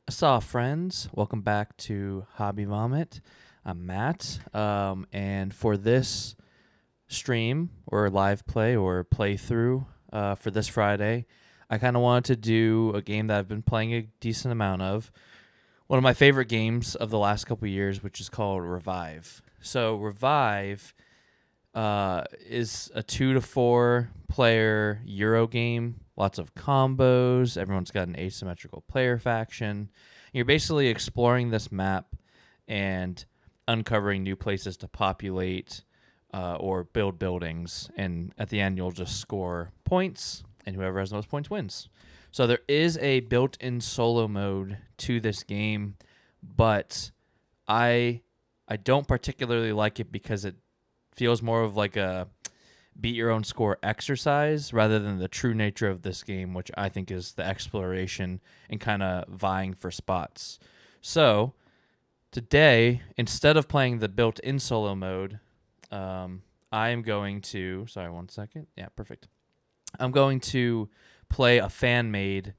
Saw friends, welcome back to Hobby Vomit. I'm Matt, and for this stream or live play or playthrough for this Friday, I kind of wanted to do a game that I've been playing a decent amount of. One of my favorite games of the last couple of years, which is called Revive. So Revive is a 2 to 4 player Euro game. Lots of combos. Everyone's got an asymmetrical player faction. You're basically exploring this map and uncovering new places to populate or build buildings. And at the end, you'll just score points, and whoever has the most points wins. So there is a built-in solo mode to this game, but I don't particularly like it because it feels more of like a beat your own score exercise rather than the true nature of this game, which I think is the exploration and kind of vying for spots. So today, instead of playing the built-in solo mode, I am going to, sorry, 1 second. Yeah, perfect. I'm going to play a fan-made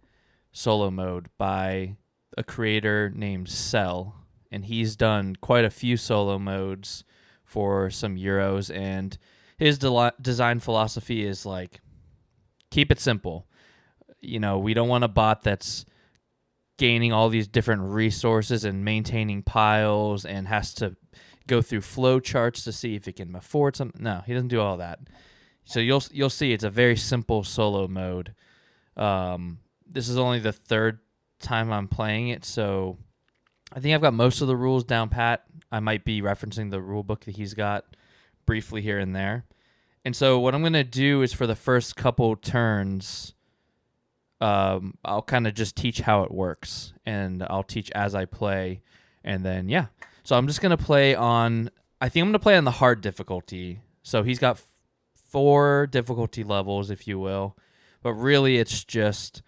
solo mode by a creator named Cell, and he's done quite a few solo modes for some Euros, and his design philosophy is like, keep it simple. You know, we don't want a bot that's gaining all these different resources and maintaining piles and has to go through flow charts to see if it can afford something. No, he doesn't do all that. So you'll see it's a very simple solo mode. This is only the third time I'm playing it, so I think I've got most of the rules down pat. I might be referencing the rule book that he's got briefly here and there. And so what I'm going to do is for the first couple turns, I'll kind of just teach how it works, and I'll teach as I play. And then, yeah. So I'm just going to play on, I think I'm going to play on the hard difficulty. So he's got 4 difficulty levels, if you will. But really, it's just,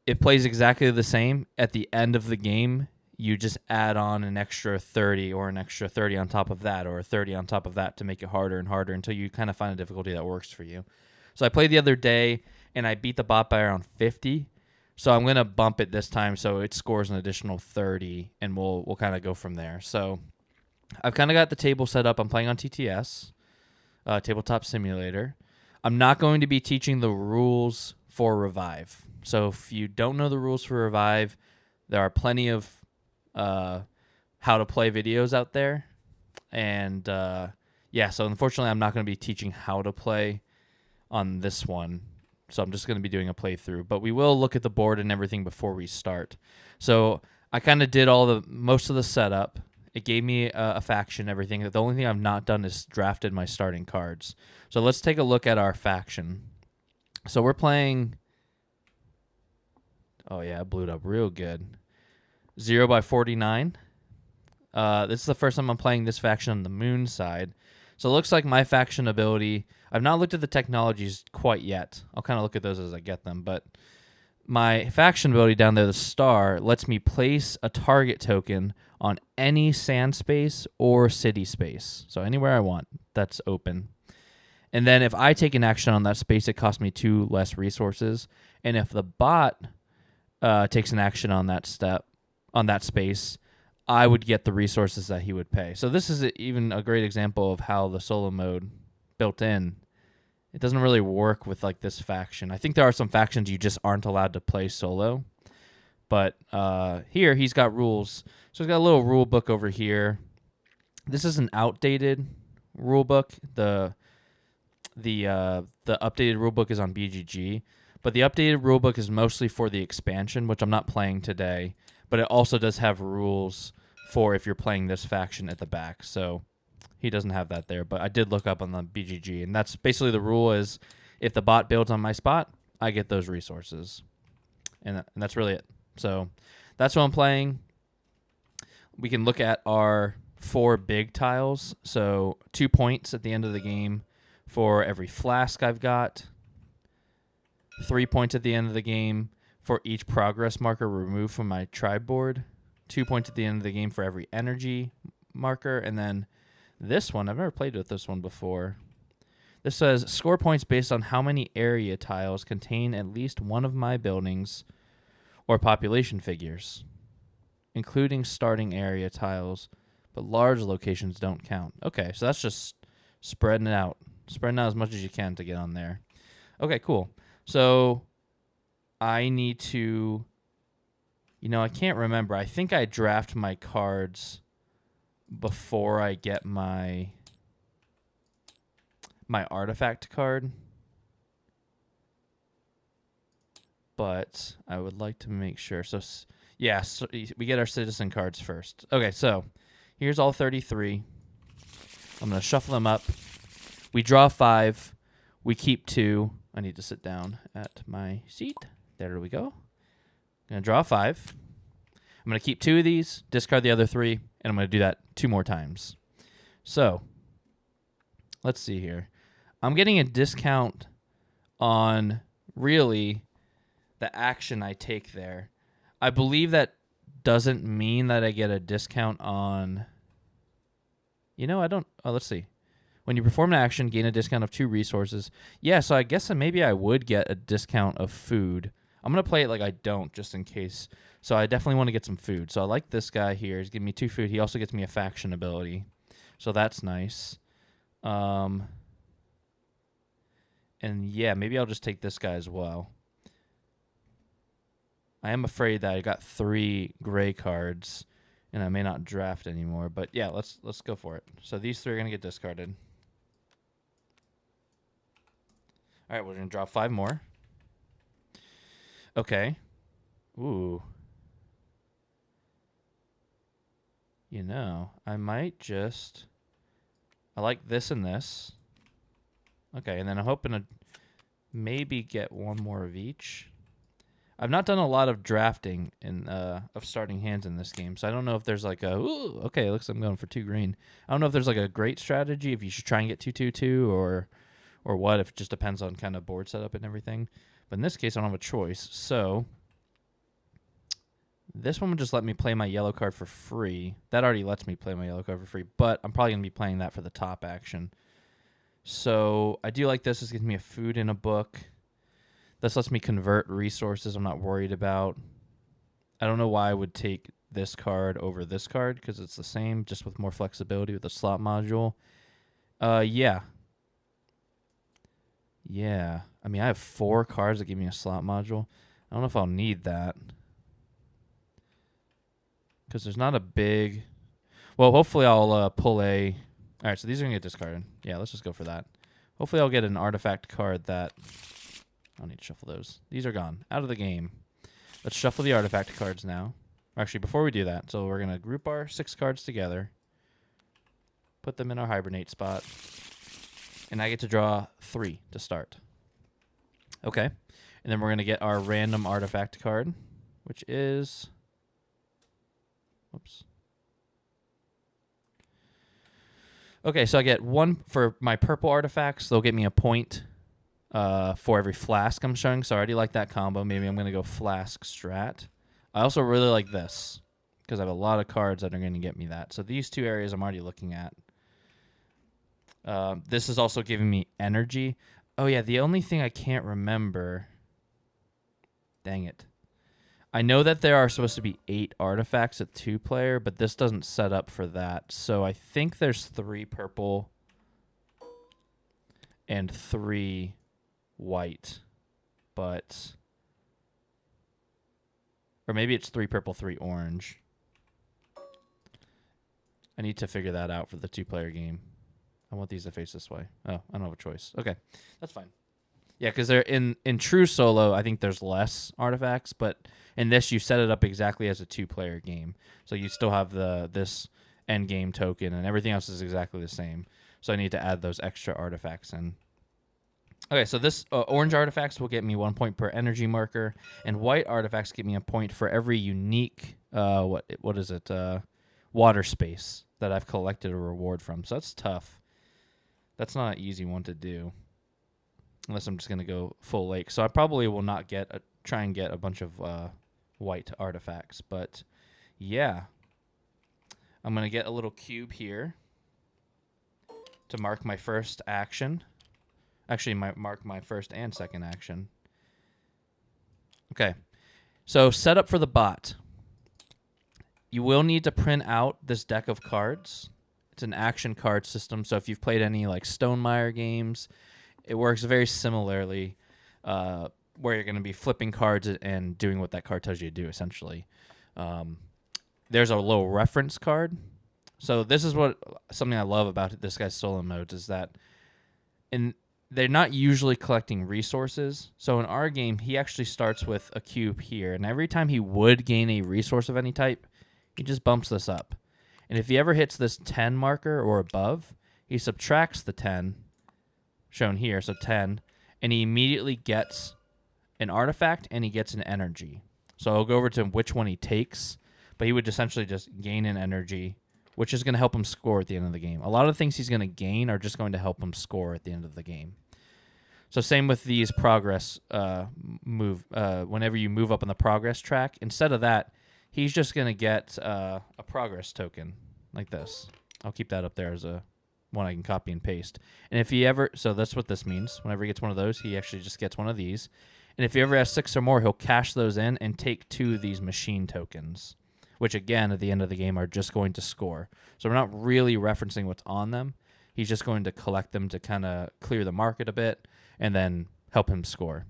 it plays exactly the same. At the end of the game, you just add on an extra 30 or an extra 30 on top of that or a 30 on top of that to make it harder and harder until you kind of find a difficulty that works for you. So I played the other day, and I beat the bot by around 50. So I'm going to bump it this time so it scores an additional 30, and we'll kind of go from there. So I've kind of got the table set up. I'm playing on TTS, Tabletop Simulator. I'm not going to be teaching the rules for Revive. So if you don't know the rules for Revive, there are plenty of how to play videos out there. And yeah, so unfortunately, I'm not going to be teaching how to play on this one. So I'm just going to be doing a playthrough. But we will look at the board and everything before we start. So I kind of did most of the setup. It gave me a faction, everything. The only thing I've not done is drafted my starting cards. So let's take a look at our faction. So we're playing... Oh, yeah, it blew it up real good. 0x49. This is the first time I'm playing this faction on the moon side. So it looks like my faction ability... I've not looked at the technologies quite yet. I'll kind of look at those as I get them. But my faction ability down there, the star, lets me place a target token on any sand space or city space. So anywhere I want, that's open. And then if I take an action on that space, it costs me 2 less resources. And if the bot takes an action on that space, I would get the resources that he would pay. So this is even a great example of how the solo mode built in, it doesn't really work with like this faction. I think there are some factions you just aren't allowed to play solo. But here he's got rules. So he's got a little rule book over here. This is an outdated rule book. The updated rule book is on BGG. But the updated rulebook is mostly for the expansion, which I'm not playing today. But it also does have rules for if you're playing this faction at the back. So he doesn't have that there. But I did look up on the BGG. And that's basically the rule is if the bot builds on my spot, I get those resources. And that's really it. So that's what I'm playing. We can look at our 4 big tiles. So 2 points at the end of the game for every flask I've got. 3 points at the end of the game for each progress marker removed from my tribe board. 2 points at the end of the game for every energy marker. And then this one, I've never played with this one before. This says, score points based on how many area tiles contain at least one of my buildings or population figures, including starting area tiles, but large locations don't count. Okay, so that's just spreading it out. Spreading out as much as you can to get on there. Okay, cool. So I need to, I can't remember. I think I draft my cards before I get my artifact card. But I would like to make sure. So, yeah, so we get our citizen cards first. Okay, so here's all 33. I'm going to shuffle them up. We draw 5. We keep 2. I need to sit down at my seat. There we go. Going to draw 5. I'm going to keep 2 of these, discard the other 3, and I'm going to do that 2 more times. So, let's see here. I'm getting a discount on really the action I take there. I believe that doesn't mean that I get a discount on... I don't... Oh, let's see. When you perform an action, gain a discount of 2 resources. Yeah, so I guess maybe I would get a discount of food. I'm going to play it like I don't, just in case. So I definitely want to get some food. So I like this guy here. He's giving me 2 food. He also gets me a faction ability. So that's nice. And yeah, maybe I'll just take this guy as well. I am afraid that I got 3 gray cards, and I may not draft anymore. But yeah, let's go for it. So these 3 are going to get discarded. All right, we're going to draw 5 more. Okay. Ooh. I might just... I like this and this. Okay, and then I'm hoping to maybe get 1 more of each. I've not done a lot of drafting of starting hands in this game, so I don't know if there's like a... Ooh, okay, looks like I'm going for 2 green. I don't know if there's like a great strategy, if you should try and get 2/2/2 or what, if it just depends on kind of board setup and everything. But in this case, I don't have a choice, so... This one would just let me play my yellow card for free. That already lets me play my yellow card for free, but I'm probably going to be playing that for the top action. So I do like this. This gives me a food in a book. This lets me convert resources I'm not worried about. I don't know why I would take this card over this card, because it's the same, just with more flexibility with the slot module. Yeah. Yeah. I mean, I have 4 cards that give me a slot module. I don't know if I'll need that, because there's not a big... Well, hopefully I'll pull a... All right, so these are going to get discarded. Yeah, let's just go for that. Hopefully I'll get an artifact card that... I don't need to shuffle those. These are gone. Out of the game. Let's shuffle the artifact cards now. Actually, before we do that, so we're going to group our 6 cards together. Put them in our hibernate spot. And I get to draw 3 to start. Okay. And then we're going to get our random artifact card, which is... Whoops. Okay, so I get 1 for my purple artifacts. They'll get me a point for every flask I'm showing. So I already like that combo. Maybe I'm going to go flask strat. I also really like this, because I have a lot of cards that are going to get me that. So these 2 areas I'm already looking at. This is also giving me energy. Oh, yeah, the only thing I can't remember... Dang it. I know that there are supposed to be 8 artifacts at 2-player, but this doesn't set up for that. So I think there's 3 purple and 3 white. But... Or maybe it's 3 purple, 3 orange. I need to figure that out for the 2-player game. I want these to face this way. Oh, I don't have a choice. Okay, that's fine. Yeah, because they're in true solo, I think there's less artifacts, but in this you set it up exactly as a 2-player game. So you still have this end game token, and everything else is exactly the same. So I need to add those extra artifacts in. Okay, so this orange artifacts will get me 1 point per energy marker, and white artifacts get me a point for every unique what is it water space that I've collected a reward from. So that's tough. That's not an easy one to do, unless I'm just gonna go full lake. So I probably will not try and get a bunch of white artifacts, but yeah, I'm gonna get a little cube here to mark my first action. Actually, mark my first and second action. Okay. So setup for the bot. You will need to print out this deck of cards. It's an action card system. So if you've played any like Stonemaier games, it works very similarly, where you're going to be flipping cards and doing what that card tells you to do, essentially. There's a little reference card. So this is something I love about this guy's solo modes is that they're not usually collecting resources. So in our game, he actually starts with a cube here, and every time he would gain a resource of any type, he just bumps this up. And if he ever hits this 10 marker or above, he subtracts the 10, shown here, so 10, and he immediately gets an artifact and he gets an energy. So I'll go over to which one he takes, but he would essentially just gain an energy, which is going to help him score at the end of the game. A lot of the things he's going to gain are just going to help him score at the end of the game. So same with these progress move. Whenever you move up on the progress track, instead of that, he's just going to get a progress token like this. I'll keep that up there as a one I can copy and paste. And if he ever, so that's what this means. Whenever he gets one of those, he actually just gets one of these. And if he ever has 6 or more, he'll cash those in and take 2 of these machine tokens, which again, at the end of the game, are just going to score. So we're not really referencing what's on them. He's just going to collect them to kind of clear the market a bit and then help him score.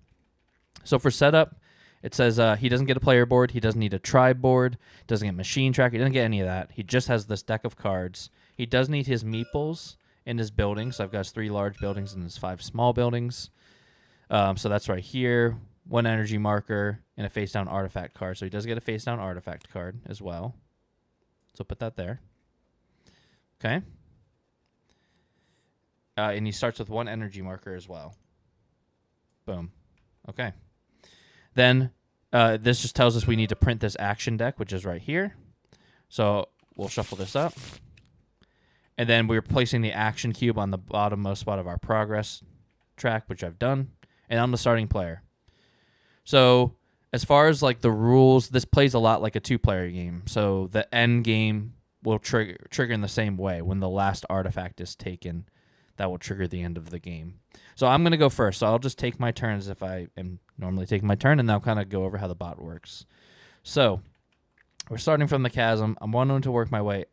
So for setup, it says he doesn't get a player board. He doesn't need a tribe board. Doesn't get machine track. He doesn't get any of that. He just has this deck of cards. He does need his meeples in his buildings. So I've got his 3 large buildings and his 5 small buildings. So that's right here. 1 energy marker and a face-down artifact card. So he does get a face-down artifact card as well. So put that there. Okay. And he starts with 1 energy marker as well. Boom. Okay. Then this just tells us we need to print this action deck, which is right here. So we'll shuffle this up. And then we're placing the action cube on the bottommost spot of our progress track, which I've done. And I'm the starting player. So as far as like the rules, this plays a lot like a 2-player game. So the end game will trigger in the same way. When the last artifact is taken, that will trigger the end of the game. So I'm going to go first. So I'll just take my turns if I am normally taking my turn, and then I'll kind of go over how the bot works. So we're starting from the chasm. I'm wanting to work my way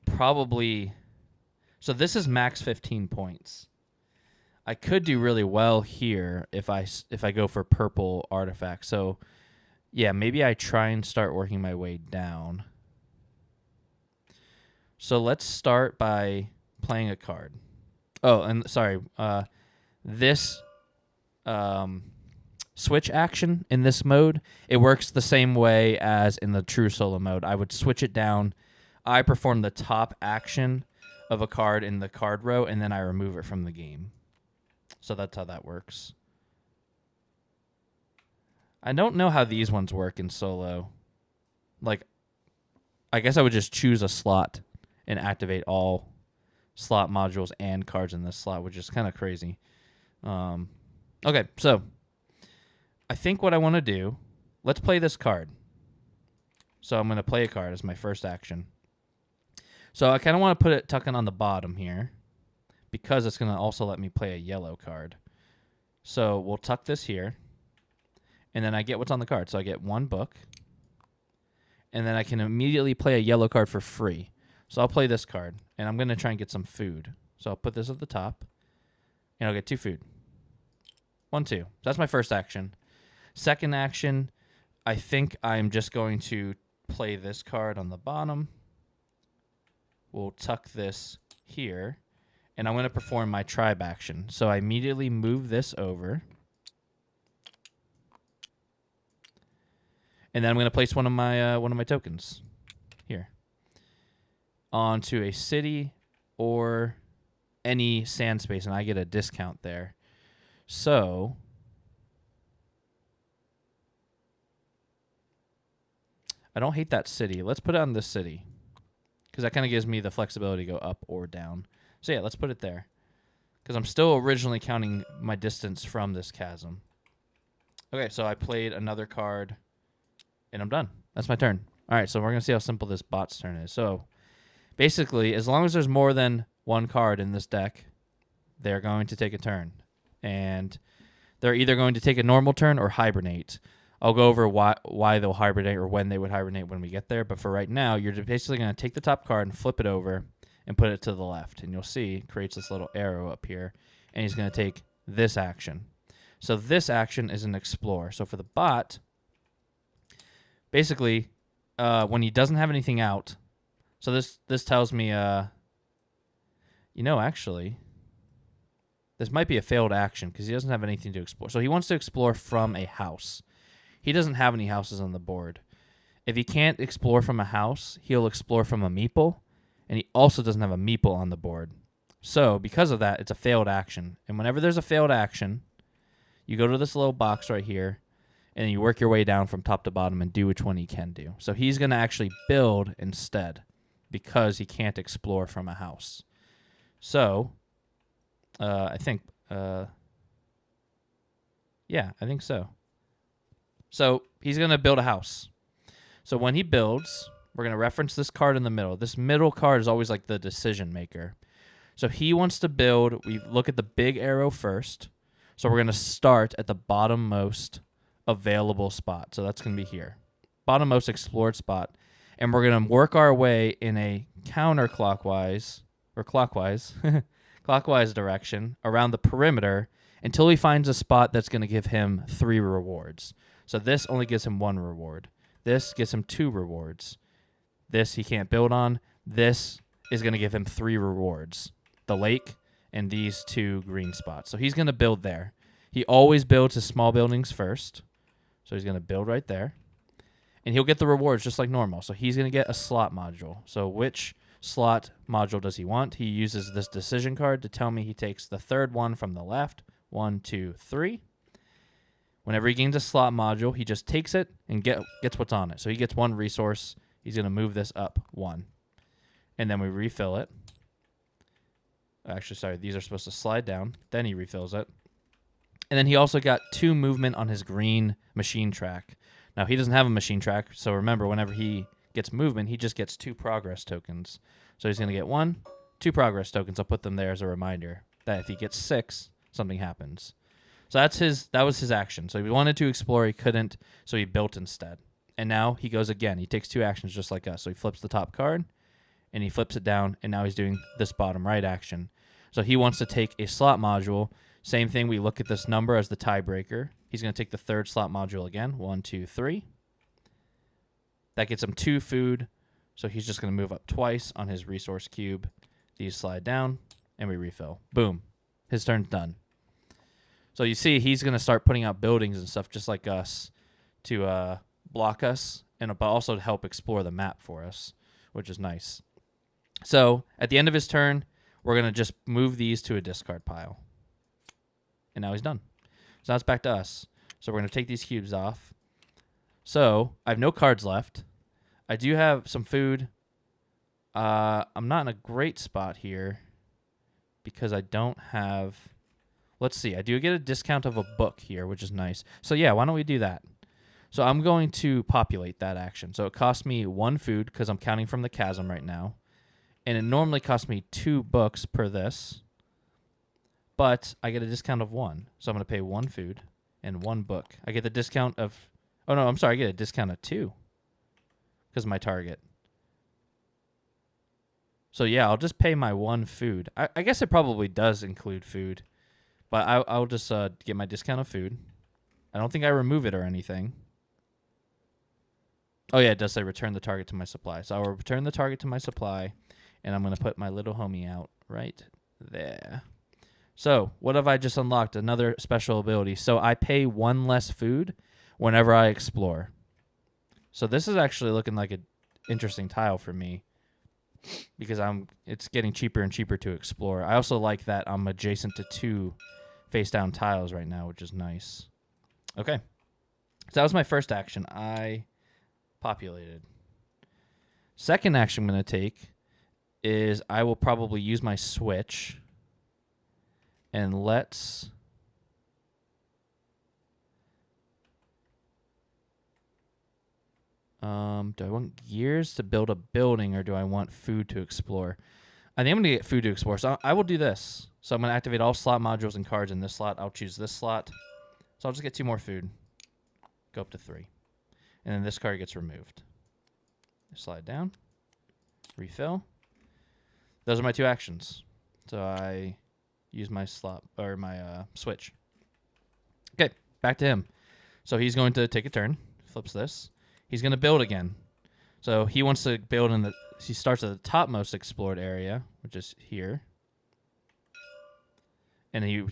probably. So this is max 15 points. I could do really well here if I go for purple artifact. So yeah, maybe I try and start working my way down. So let's start by playing a card. Oh, and sorry, this switch action in this mode, it works the same way as in the true solo mode. I would switch it down. I perform the top action of a card in the card row, and then I remove it from the game. So that's how that works. I don't know how these ones work in solo. Like, I guess I would just choose a slot and activate all slot modules and cards in this slot, which is kind of crazy. Okay, so I think what I want to do, let's play this card. So I'm going to play a card as my first action. So I kind of want to put it tucking on the bottom here because it's going to also let me play a yellow card. So we'll tuck this here, and then I get what's on the card. So I get 1 book, and then I can immediately play a yellow card for free. So I'll play this card, and I'm going to try and get some food. So I'll put this at the top, and I'll get 2 food. 1, 2. So that's my first action. Second action, I think I'm just going to play this card on the bottom. We'll tuck this here, and I'm going to perform my tribe action. So I immediately move this over, and then I'm going to place one of my tokens here onto a city or any sand space, and I get a discount there. So I don't hate that city. Let's put it on this city because that kind of gives me the flexibility to go up or down. So yeah, let's put it there because I'm still originally counting my distance from this chasm. Okay, so I played another card, and I'm done. That's my turn. All right, so we're going to see how simple this bot's turn is. So basically, as long as there's more than 1 card in this deck, they're going to take a turn. And they're either going to take a normal turn or hibernate. I'll go over why they'll hibernate or when they would hibernate when we get there. But for right now, you're basically going to take the top card and flip it over and put it to the left. And you'll see it creates this little arrow up here. And he's going to take this action. So this action is an explore. So for the bot, basically, when he doesn't have anything out, so this tells me, actually, this might be a failed action because he doesn't have anything to explore. So he wants to explore from a house. He doesn't have any houses on the board. If he can't explore from a house, he'll explore from a meeple, and he also doesn't have a meeple on the board. So because of that, it's a failed action. And whenever there's a failed action, you go to this little box right here, and you work your way down from top to bottom and do which one he can do. So he's going to actually build instead because he can't explore from a house. So I think so. So he's going to build a house. So when he builds, we're going to reference this card in the middle. This middle card is always like the decision maker. So he wants to build, we look at the big arrow first. So we're going to start at the bottommost available spot. So that's going to be here. Bottommost explored spot. And we're going to work our way in a counterclockwise or clockwise direction around the perimeter until he finds a spot that's going to give him 3 rewards. So this only gives him 1 reward. This gives him 2 rewards. This he can't build on. This is going to give him 3 rewards. The lake and these 2 green spots. So he's going to build there. He always builds his small buildings first. So he's going to build right there. And he'll get the rewards just like normal. So he's going to get a slot module. So which slot module does he want? He uses this decision card to tell me he takes the third one from the left. 1, 2, 3. Whenever he gains a slot module, he just takes it and gets what's on it. So he gets 1 resource. He's going to move this up 1. And then we refill it. Actually, sorry, these are supposed to slide down. Then he refills it. And then he also got 2 movement on his green machine track. Now, he doesn't have a machine track, so remember, whenever he gets movement, he just gets 2 progress tokens. So he's going to get 2 progress tokens. I'll put them there as a reminder that if he gets 6, something happens. So that was his action. So he wanted to explore, he couldn't, so he built instead. And now he goes again. He takes 2 actions just like us. So he flips the top card, and he flips it down, and now he's doing this bottom right action. So he wants to take a slot module. Same thing, we look at this number as the tiebreaker. He's going to take the 3rd slot module again. 1, 2, 3. That gets him 2 food, so he's just going to move up twice on his resource cube. These slide down, and we refill. Boom. His turn's done. So you see, he's going to start putting out buildings and stuff just like us to block us, and but also to help explore the map for us, which is nice. So at the end of his turn, we're going to just move these to a discard pile. And now he's done. So now it's back to us. So we're going to take these cubes off. So I have no cards left. I do have some food. I'm not in a great spot here because I don't have... Let's see. I do get a discount of a book here, which is nice. So yeah, why don't we do that? So I'm going to populate that action. So it costs me 1 food because I'm counting from the chasm right now. And it normally costs me 2 books per this. But I get a discount of 1. So I'm going to pay 1 food and 1 book. I get the discount of... Oh, no, I'm sorry. I get a discount of 2 because of my target. So, yeah, I'll just pay my 1 food. I guess it probably does include food. But I'll just get my discount of food. I don't think I remove it or anything. Oh, yeah, it does say return the target to my supply. So I will return the target to my supply, and I'm going to put my little homie out right there. So what have I just unlocked? Another special ability. So I pay 1 less food whenever I explore. So this is actually looking like an interesting tile for me because it's getting cheaper and cheaper to explore. I also like that I'm adjacent to 2 face-down tiles right now, which is nice. Okay. So that was my first action. I populated. Second action I'm going to take is I will probably use my switch. And let's... do I want gears to build a building or do I want food to explore? I think I'm going to get food to explore. So I will do this. So I'm going to activate all slot modules and cards in this slot. I'll choose this slot. So I'll just get 2 more food. go up to 3. And then this card gets removed. Slide down, refill. Those are my 2 actions. So I use my slot or my switch. Okay, back to him. So he's going to take a turn, flips this. He's going to build again. So he wants to build in the. He starts at the topmost explored area, which is here, and he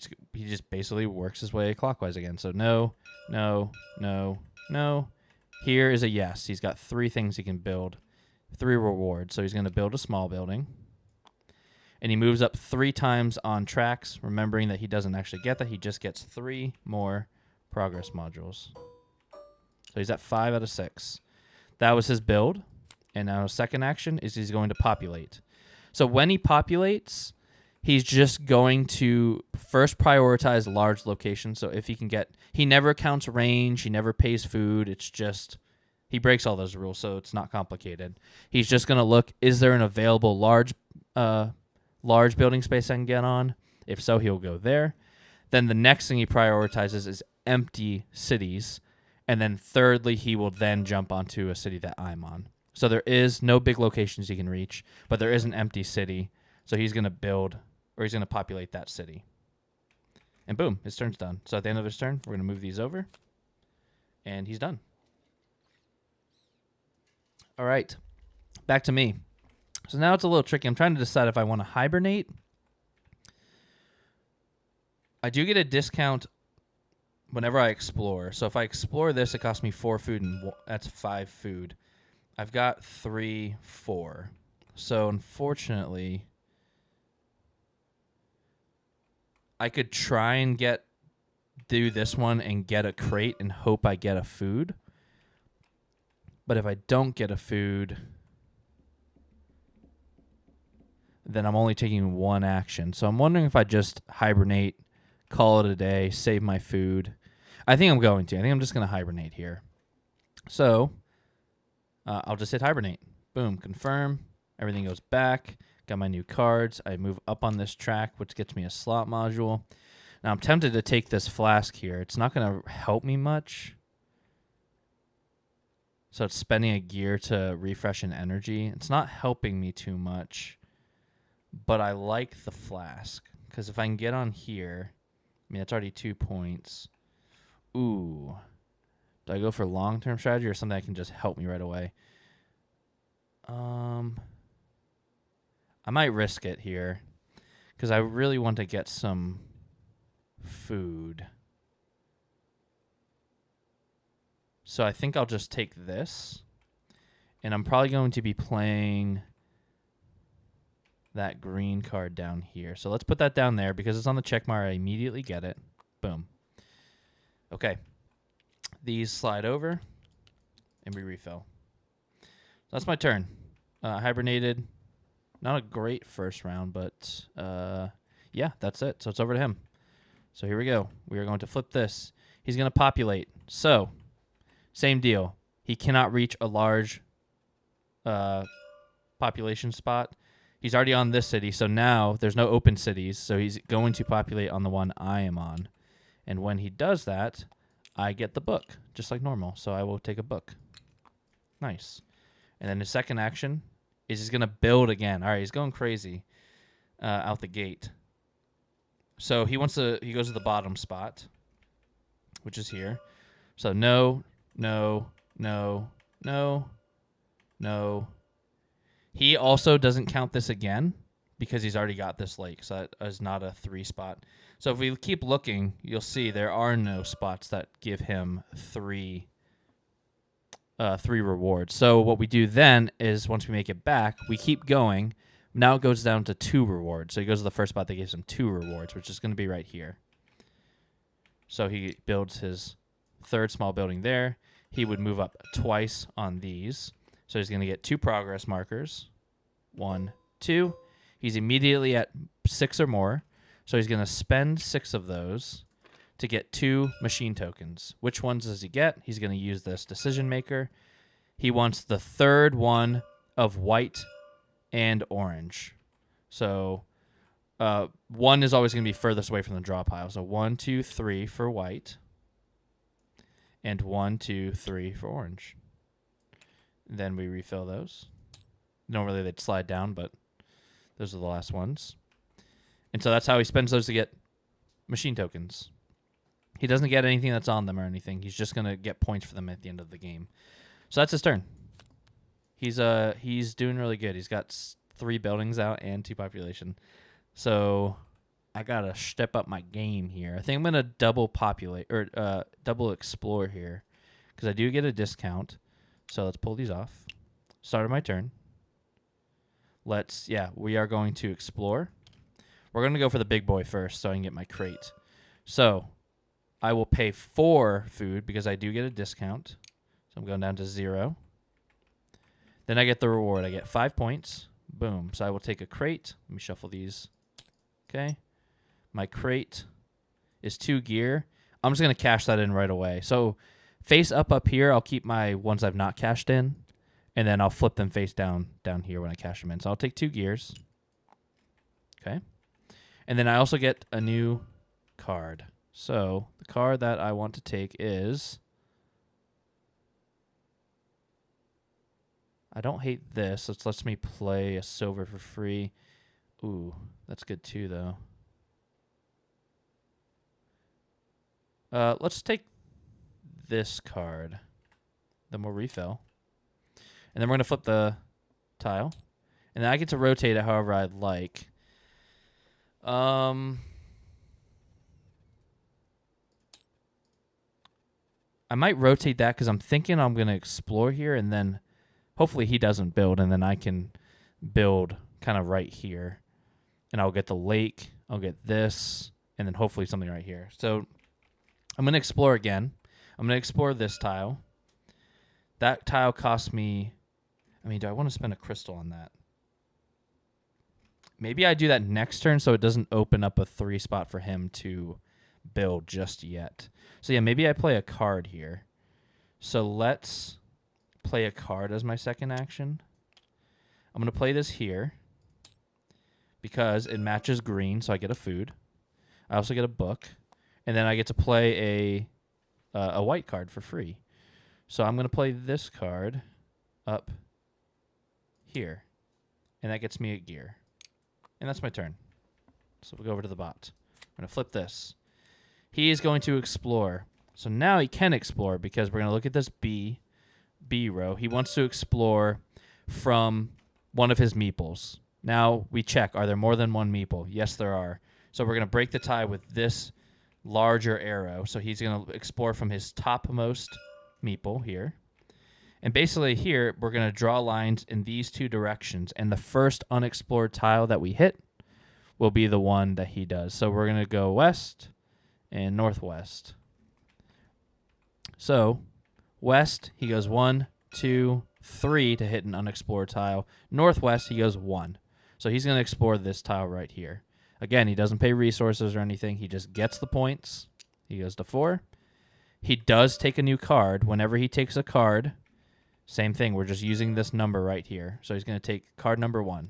just basically works his way clockwise again. So no, no, no, no. Here is a yes. He's got 3 things he can build, 3 rewards. So he's going to build a small building. And he moves up 3 times on tracks, remembering that he doesn't actually get that. He just gets 3 more progress modules. So he's at 5 out of 6. That was his build. And now his second action is he's going to populate. So when he populates, he's just going to first prioritize large locations. So if he can get... He never counts range. He never pays food. It's just... He breaks all those rules, so it's not complicated. He's just going to look, is there an available large building space I can get on? If so, he'll go there. Then the next thing he prioritizes is empty cities. And then thirdly, he will then jump onto a city that I'm on. So there is no big locations he can reach, but there is an empty city. So he's going to build, or he's going to populate that city. And boom, his turn's done. So at the end of his turn, we're going to move these over. And he's done. All right, back to me. So now it's a little tricky. I'm trying to decide if I want to hibernate. I do get a discount whenever I explore. So if I explore this, it costs me 4 food, and that's 5 food. I've got 3, 4. So unfortunately, I could try and do this one and get a crate and hope I get a food. But if I don't get a food, then I'm only taking 1 action. So I'm wondering if I just hibernate, call it a day, save my food. I think I'm going to. I think I'm just going to hibernate here. So I'll just hit hibernate. Boom, confirm. Everything goes back. Got my new cards. I move up on this track, which gets me a slot module. Now I'm tempted to take this flask here. It's not going to help me much. So it's spending a gear to refresh an energy. It's not helping me too much. But I like the flask. Because if I can get on here, I mean, that's already 2 points. Ooh. Do I go for long-term strategy or something that can just help me right away? I might risk it here. Because I really want to get some food. So I think I'll just take this. And I'm probably going to be playing that green card down here. So let's put that down there because it's on the check mark. I immediately get it. Boom. Okay. These slide over and we refill. That's my turn. Hibernated. Not a great first round, but yeah, that's it. So it's over to him. So here we go. We are going to flip this. He's going to populate. So same deal. He cannot reach a large population spot. He's already on this city, so now there's no open cities, so he's going to populate on the one I am on. And when he does that, I get the book, just like normal. So I will take a book. Nice. And then his second action is he's going to build again. All right, he's going crazy out the gate. So he goes to the bottom spot, which is here. So no, no, no, no, no. He also doesn't count this again because he's already got this lake, so that is not a 3 spot. So if we keep looking, you'll see there are no spots that give him 3 rewards. So what we do then is once we make it back, we keep going. Now it goes down to 2 rewards. So he goes to the first spot that gives him 2 rewards, which is going to be right here. So he builds his third small building there. He would move up twice on these. So he's going to get 2 progress markers. 1, 2. He's immediately at 6 or more. So he's going to spend 6 of those to get 2 machine tokens. Which ones does he get? He's going to use this decision maker. He wants the third one of white and orange. So 1 is always going to be furthest away from the draw pile. So 1, 2, 3 for white. And 1, 2, 3 for orange. Then we refill those. Normally they'd slide down, but those are the last ones. And so that's how he spends those to get machine tokens. He doesn't get anything that's on them or anything. He's just going to get points for them at the end of the game. So that's his turn. He's doing really good. He's got 3 buildings out and 2 population. So I got to step up my game here. I think I'm going to double populate or double explore here because I do get a discount. So let's pull these off. Started my turn. We are going to explore. We're going to go for the big boy first so I can get my crate. So I will pay 4 food because I do get a discount. So I'm going down to 0. Then I get the reward. I get 5 points. Boom. So I will take a crate. Let me shuffle these. Okay. My crate is 2 gear. I'm just going to cash that in right away. So face up here, I'll keep my ones I've not cashed in. And then I'll flip them face down here when I cash them in. So I'll take 2 gears. Okay. And then I also get a new card. So the card that I want to take is... I don't hate this. It lets me play a silver for free. Ooh, that's good too, though. Let's take this card. Then we'll refill. And then we're going to flip the tile. And then I get to rotate it however I'd like. I might rotate that because I'm thinking I'm going to explore here. And then hopefully he doesn't build. And then I can build kind of right here. And I'll get the lake. I'll get this. And then hopefully something right here. So I'm going to explore again. I'm going to explore this tile. That tile cost me... I mean, do I want to spend a crystal on that? Maybe I do that next turn so it doesn't open up a 3 spot for him to build just yet. So yeah, maybe I play a card here. So let's play a card as my second action. I'm going to play this here because it matches green, so I get a food. I also get a book. And then I get to play a white card for free. So I'm going to play this card up here. And that gets me a gear. And that's my turn. So we'll go over to the bot. I'm going to flip this. He is going to explore. So now he can explore because we're going to look at this B row. He wants to explore from one of his meeples. Now we check. Are there more than one meeple? Yes, there are. So we're going to break the tie with this larger arrow. So he's going to explore from his topmost meeple here. And basically here, we're going to draw lines in these 2 directions. And the first unexplored tile that we hit will be the one that he does. So we're going to go west and northwest. So west, he goes 1, 2, 3 to hit an unexplored tile. Northwest, he goes 1. So he's going to explore this tile right here. Again, he doesn't pay resources or anything. He just gets the points. He goes to 4. He does take a new card. Whenever he takes a card, same thing. We're just using this number right here. So he's going to take card number 1.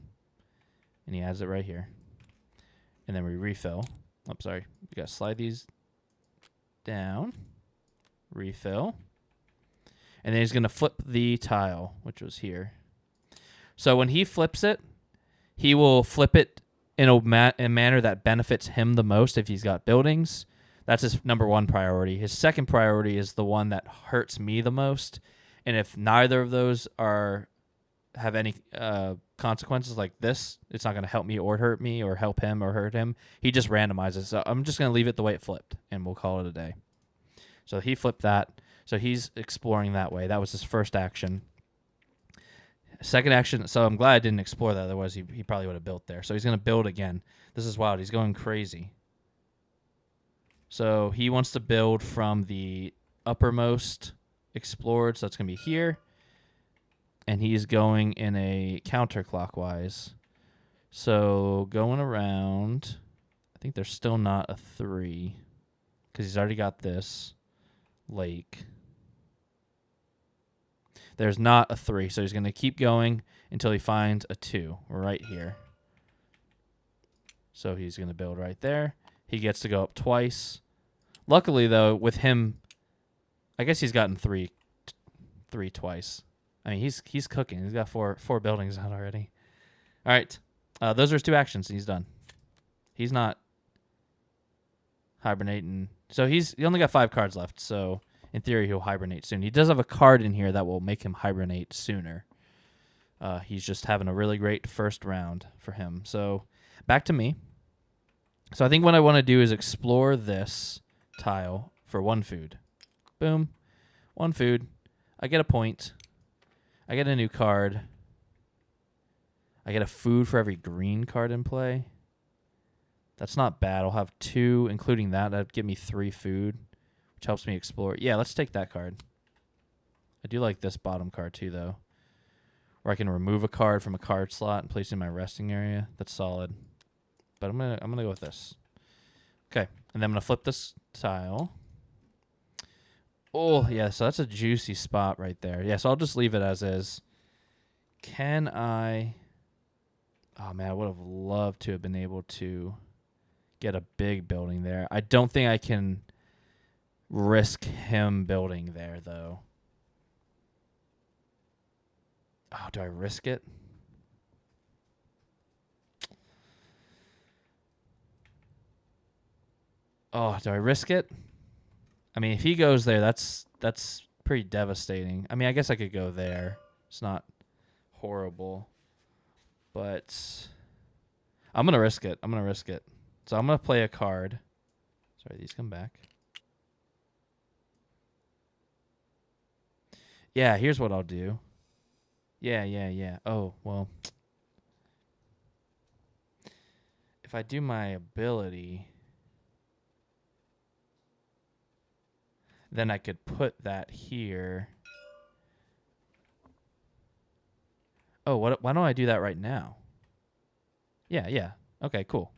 And he adds it right here. And then we refill. Oh, sorry. We got to slide these down. Refill. And then he's going to flip the tile, which was here. So when he flips it, he will flip it in a manner that benefits him the most if he's got buildings. That's his number 1 priority. His second priority is the one that hurts me the most. And if neither of those have any consequences like this, it's not going to help me or hurt me or help him or hurt him. He just randomizes. So I'm just going to leave it the way it flipped, and we'll call it a day. So he flipped that. So he's exploring that way. That was his first action. Second action, so I'm glad I didn't explore that. Otherwise, he probably would have built there. So he's going to build again. This is wild. He's going crazy. So he wants to build from the uppermost explored. So that's going to be here. And he's going in a counterclockwise. So going around, I think there's still not a 3 because he's already got this lake. There's not a 3, so he's going to keep going until he finds a 2 right here. So he's going to build right there. He gets to go up twice. Luckily, though, with him I guess he's gotten three twice. I mean, he's cooking. He's got four buildings out already. All right. Those are his 2 actions, and he's done. He's not hibernating. So he only got 5 cards left, so in theory he'll hibernate soon. He does have a card in here that will make him hibernate sooner. He's just having a really great first round for him. So back to me. So I think what I want to do is explore this tile for 1 food. Boom. 1 food. I get a point. I get a new card. I get a food for every green card in play. That's not bad. I'll have 2, including that. That'd give me 3 food, which helps me explore. Yeah, let's take that card. I do like this bottom card too, though, where I can remove a card from a card slot and place it in my resting area. That's solid. But I'm gonna go with this. Okay, and then I'm gonna flip this tile. Oh yeah, so that's a juicy spot right there. Yeah, so I'll just leave it as is. Can I? Oh man, I would have loved to have been able to get a big building there. I don't think I can risk him building there though. Oh, do I risk it? Oh, do I risk it? I mean, if he goes there, that's pretty devastating. I mean, I guess I could go there. It's not horrible. But I'm going to risk it. I'm going to risk it. So I'm going to play a card. Sorry, these come back. Yeah, here's what I'll do. Yeah. Oh, well. If I do my ability, then I could put that here. Oh, why don't I do that right now? Yeah. Okay, cool.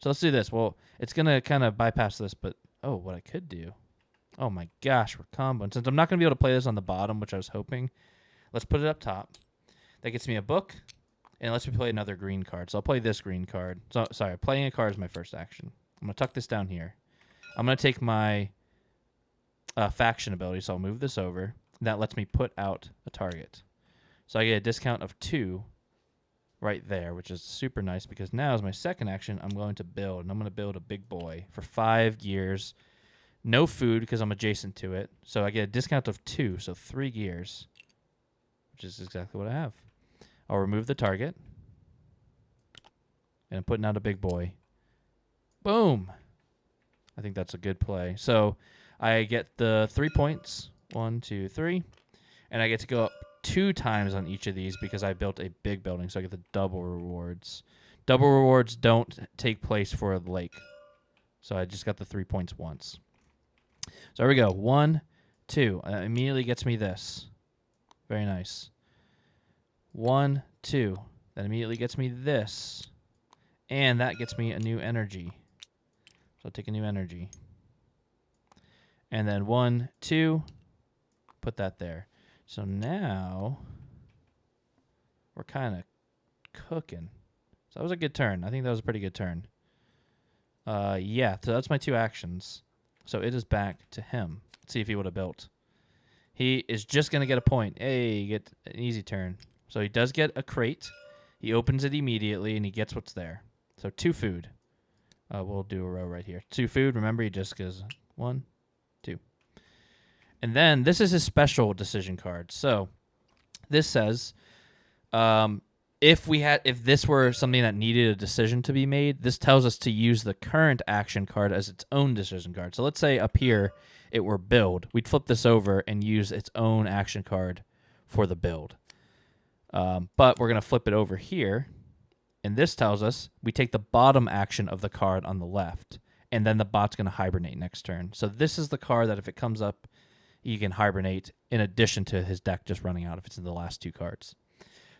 So let's do this. Well, it's going to kind of bypass this, but oh, what I could do. Oh my gosh, we're comboing. Since I'm not going to be able to play this on the bottom, which I was hoping, let's put it up top. That gets me a book, and it lets me play another green card. So I'll play this green card. So sorry, playing a card is my first action. I'm going to tuck this down here. I'm going to take my faction ability, so I'll move this over. That lets me put out a target. So I get a discount of 2 right there, which is super nice because now as my second action, I'm going to build, and I'm going to build a big boy for 5 gears. No food because I'm adjacent to it. So I get a discount of 2, so 3 gears, which is exactly what I have. I'll remove the target, and I'm putting out a big boy. Boom. I think that's a good play. So I get the 3 points. 1, 2, 3. And I get to go up 2 times on each of these because I built a big building, so I get the double rewards. Double rewards don't take place for a lake. So I just got the 3 points once. So here we go. 1, 2. Immediately gets me this. Very nice. 1, 2. That immediately gets me this. And that gets me a new energy. So I'll take a new energy. And then 1, 2. Put that there. So now we're kind of cooking. So that was a good turn. I think that was a pretty good turn. Yeah, so that's my 2 actions. So it is back to him. Let's see if he would have built. He is just going to get a point. Hey, get an easy turn. So he does get a crate. He opens it immediately, and he gets what's there. So 2 food. We'll do a row right here. 2 food. Remember, he just goes 1, 2. And then this is his special decision card. So this says, if this were something that needed a decision to be made, this tells us to use the current action card as its own decision card. So let's say up here it were build. We'd flip this over and use its own action card for the build. But we're going to flip it over here. And this tells us we take the bottom action of the card on the left. And then the bot's going to hibernate next turn. So this is the card that if it comes up, you can hibernate in addition to his deck just running out if it's in the last 2 cards.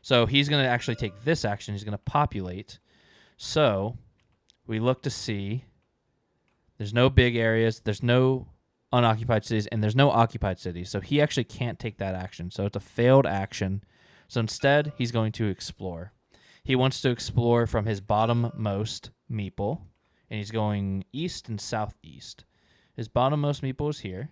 So he's going to actually take this action. He's going to populate. So we look to see there's no big areas, there's no unoccupied cities, and there's no occupied cities. So he actually can't take that action. So it's a failed action. So instead, he's going to explore. He wants to explore from his bottommost meeple, and he's going east and southeast. His bottommost meeple is here.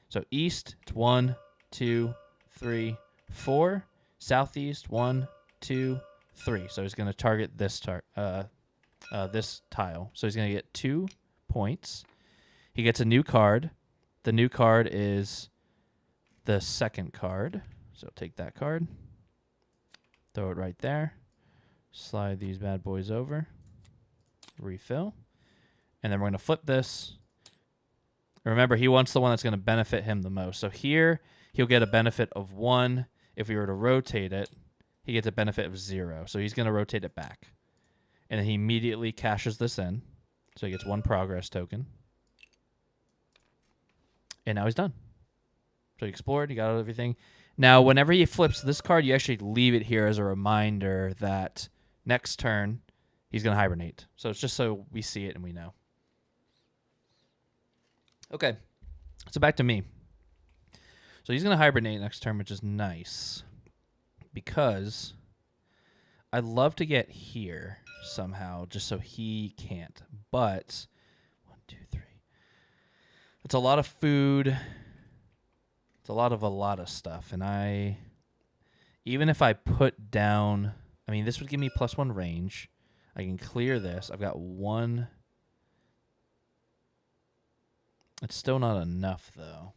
So east, it's 1, 2, 3, 4. Southeast, 1, 2, 3. So he's going to target this this tile. So he's going to get 2 points. He gets a new card. The new card is the second card. So take that card. Throw it right there. Slide these bad boys over. Refill. And then we're going to flip this. Remember, he wants the one that's going to benefit him the most. So here, he'll get a benefit of 1. If we were to rotate it, he gets a benefit of 0. So he's going to rotate it back. And then he immediately cashes this in. So he gets 1 progress token. And now he's done. So he explored, he got everything. Now, whenever he flips this card, you actually leave it here as a reminder that next turn, he's going to hibernate. So it's just so we see it and we know. Okay, so back to me. So he's going to hibernate next turn, which is nice. Because I'd love to get here somehow, just so he can't. But, 1, 2, 3. It's a lot of food. It's a lot of stuff. And even if I put down, I mean, this would give me +1 range. I can clear this. I've got 1. It's still not enough, though.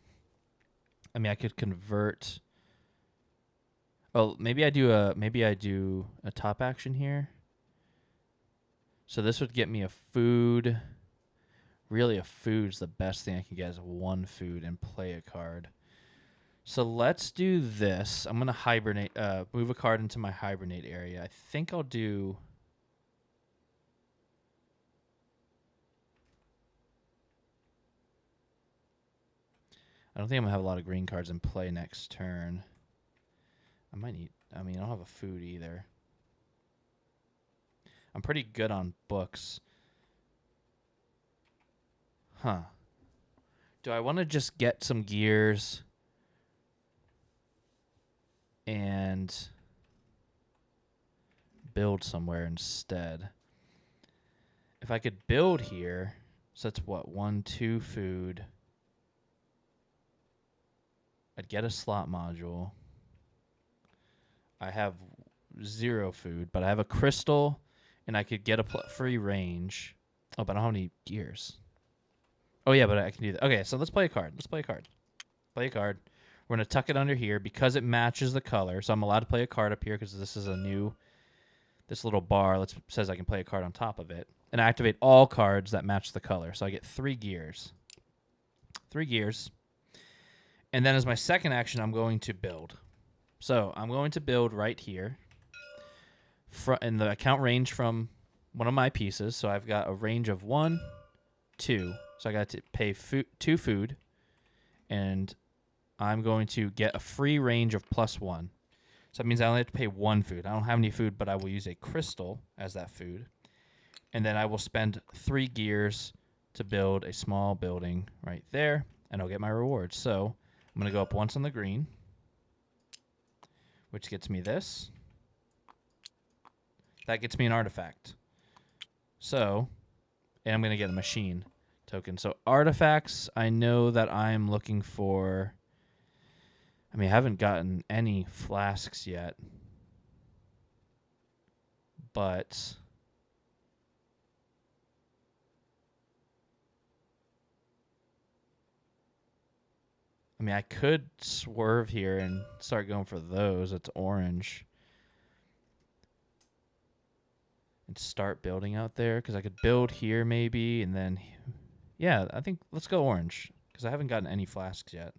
I mean, I could convert. Oh, maybe I do a top action here. So this would get me a food. Really, a food's the best thing I can get is 1 food and play a card. So let's do this. I'm gonna hibernate. Move a card into my hibernate area. I think I'll do. I don't think I'm gonna have a lot of green cards in play next turn. I might need. I mean, I don't have a food either. I'm pretty good on books. Huh. Do I want to just get some gears and build somewhere instead? If I could build here, so that's what, 1, 2 food. I'd get a slot module. I have 0 food, but I have a crystal, and I could get a free range. Oh, but I don't have any gears. Oh, yeah, but I can do that. Okay, so let's play a card. Play a card. We're going to tuck it under here because it matches the color. So I'm allowed to play a card up here because this is this little bar says I can play a card on top of it. And I activate all cards that match the color. So I get 3 gears. 3 gears. And then as my second action, I'm going to build. So I'm going to build right here. In the account range from one of my pieces. So I've got a range of 1, 2. So I got to pay 2 food. And I'm going to get a free range of +1. So that means I only have to pay 1 food. I don't have any food, but I will use a crystal as that food. And then I will spend 3 gears to build a small building right there. And I'll get my reward. So I'm going to go up once on the green, which gets me this. That gets me an artifact. So, and I'm going to get a machine token. So artifacts, I know that I'm looking for. I mean, I haven't gotten any flasks yet. But I mean, I could swerve here and start going for those. It's orange. And start building out there, because I could build here maybe, and then, yeah, I think let's go orange, because I haven't gotten any flasks yet.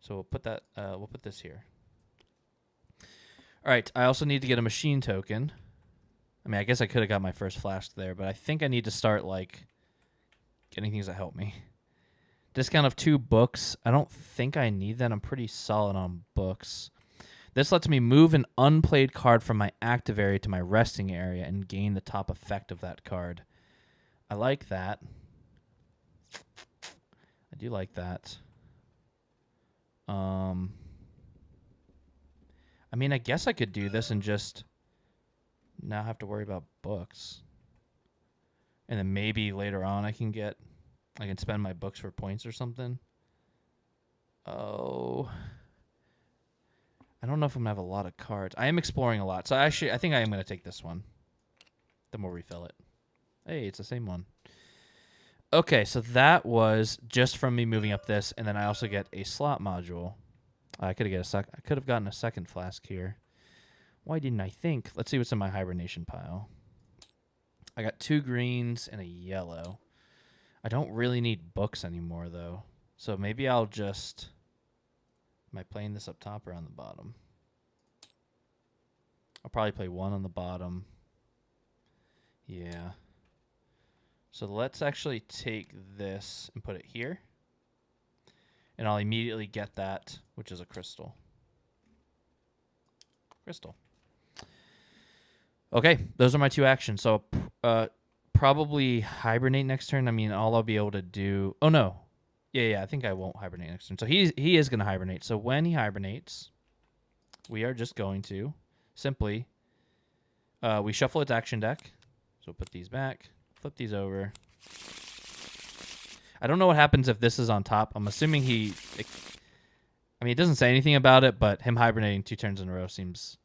So we'll put that. We'll put this here. All right. I also need to get a machine token. I mean, I guess I could have got my first flask there, but I think I need to start like getting things that help me. Discount of 2 books. I don't think I need that. I'm pretty solid on books. This lets me move an unplayed card from my active area to my resting area and gain the top effect of that card. I like that. I do like that. I mean, I guess I could do this and just not have to worry about books. And then maybe later on I can spend my books for points or something. Oh. I don't know if I'm going to have a lot of cards. I am exploring a lot. So actually, I think I am going to take this one. Then we'll refill it. Hey, it's the same one. Okay, so that was just from me moving up this, and then I also get a slot module. I could have gotten a second flask here. Why didn't I think? Let's see what's in my hibernation pile. I got 2 greens and a yellow. I don't really need books anymore, though. So maybe I'll just... Am I playing this up top or on the bottom? I'll probably play 1 on the bottom. Yeah. So let's actually take this and put it here. And I'll immediately get that, which is a crystal. Crystal. Okay, those are my 2 actions. So probably hibernate next turn. I mean, all I'll be able to do... Oh, no. Yeah, I think I won't hibernate next turn. So he is going to hibernate. So when he hibernates, we are just going to simply... we shuffle its action deck. So put these back. Flip these over. I don't know what happens if this is on top. I'm assuming he... I mean, it doesn't say anything about it, but him hibernating 2 turns in a row seems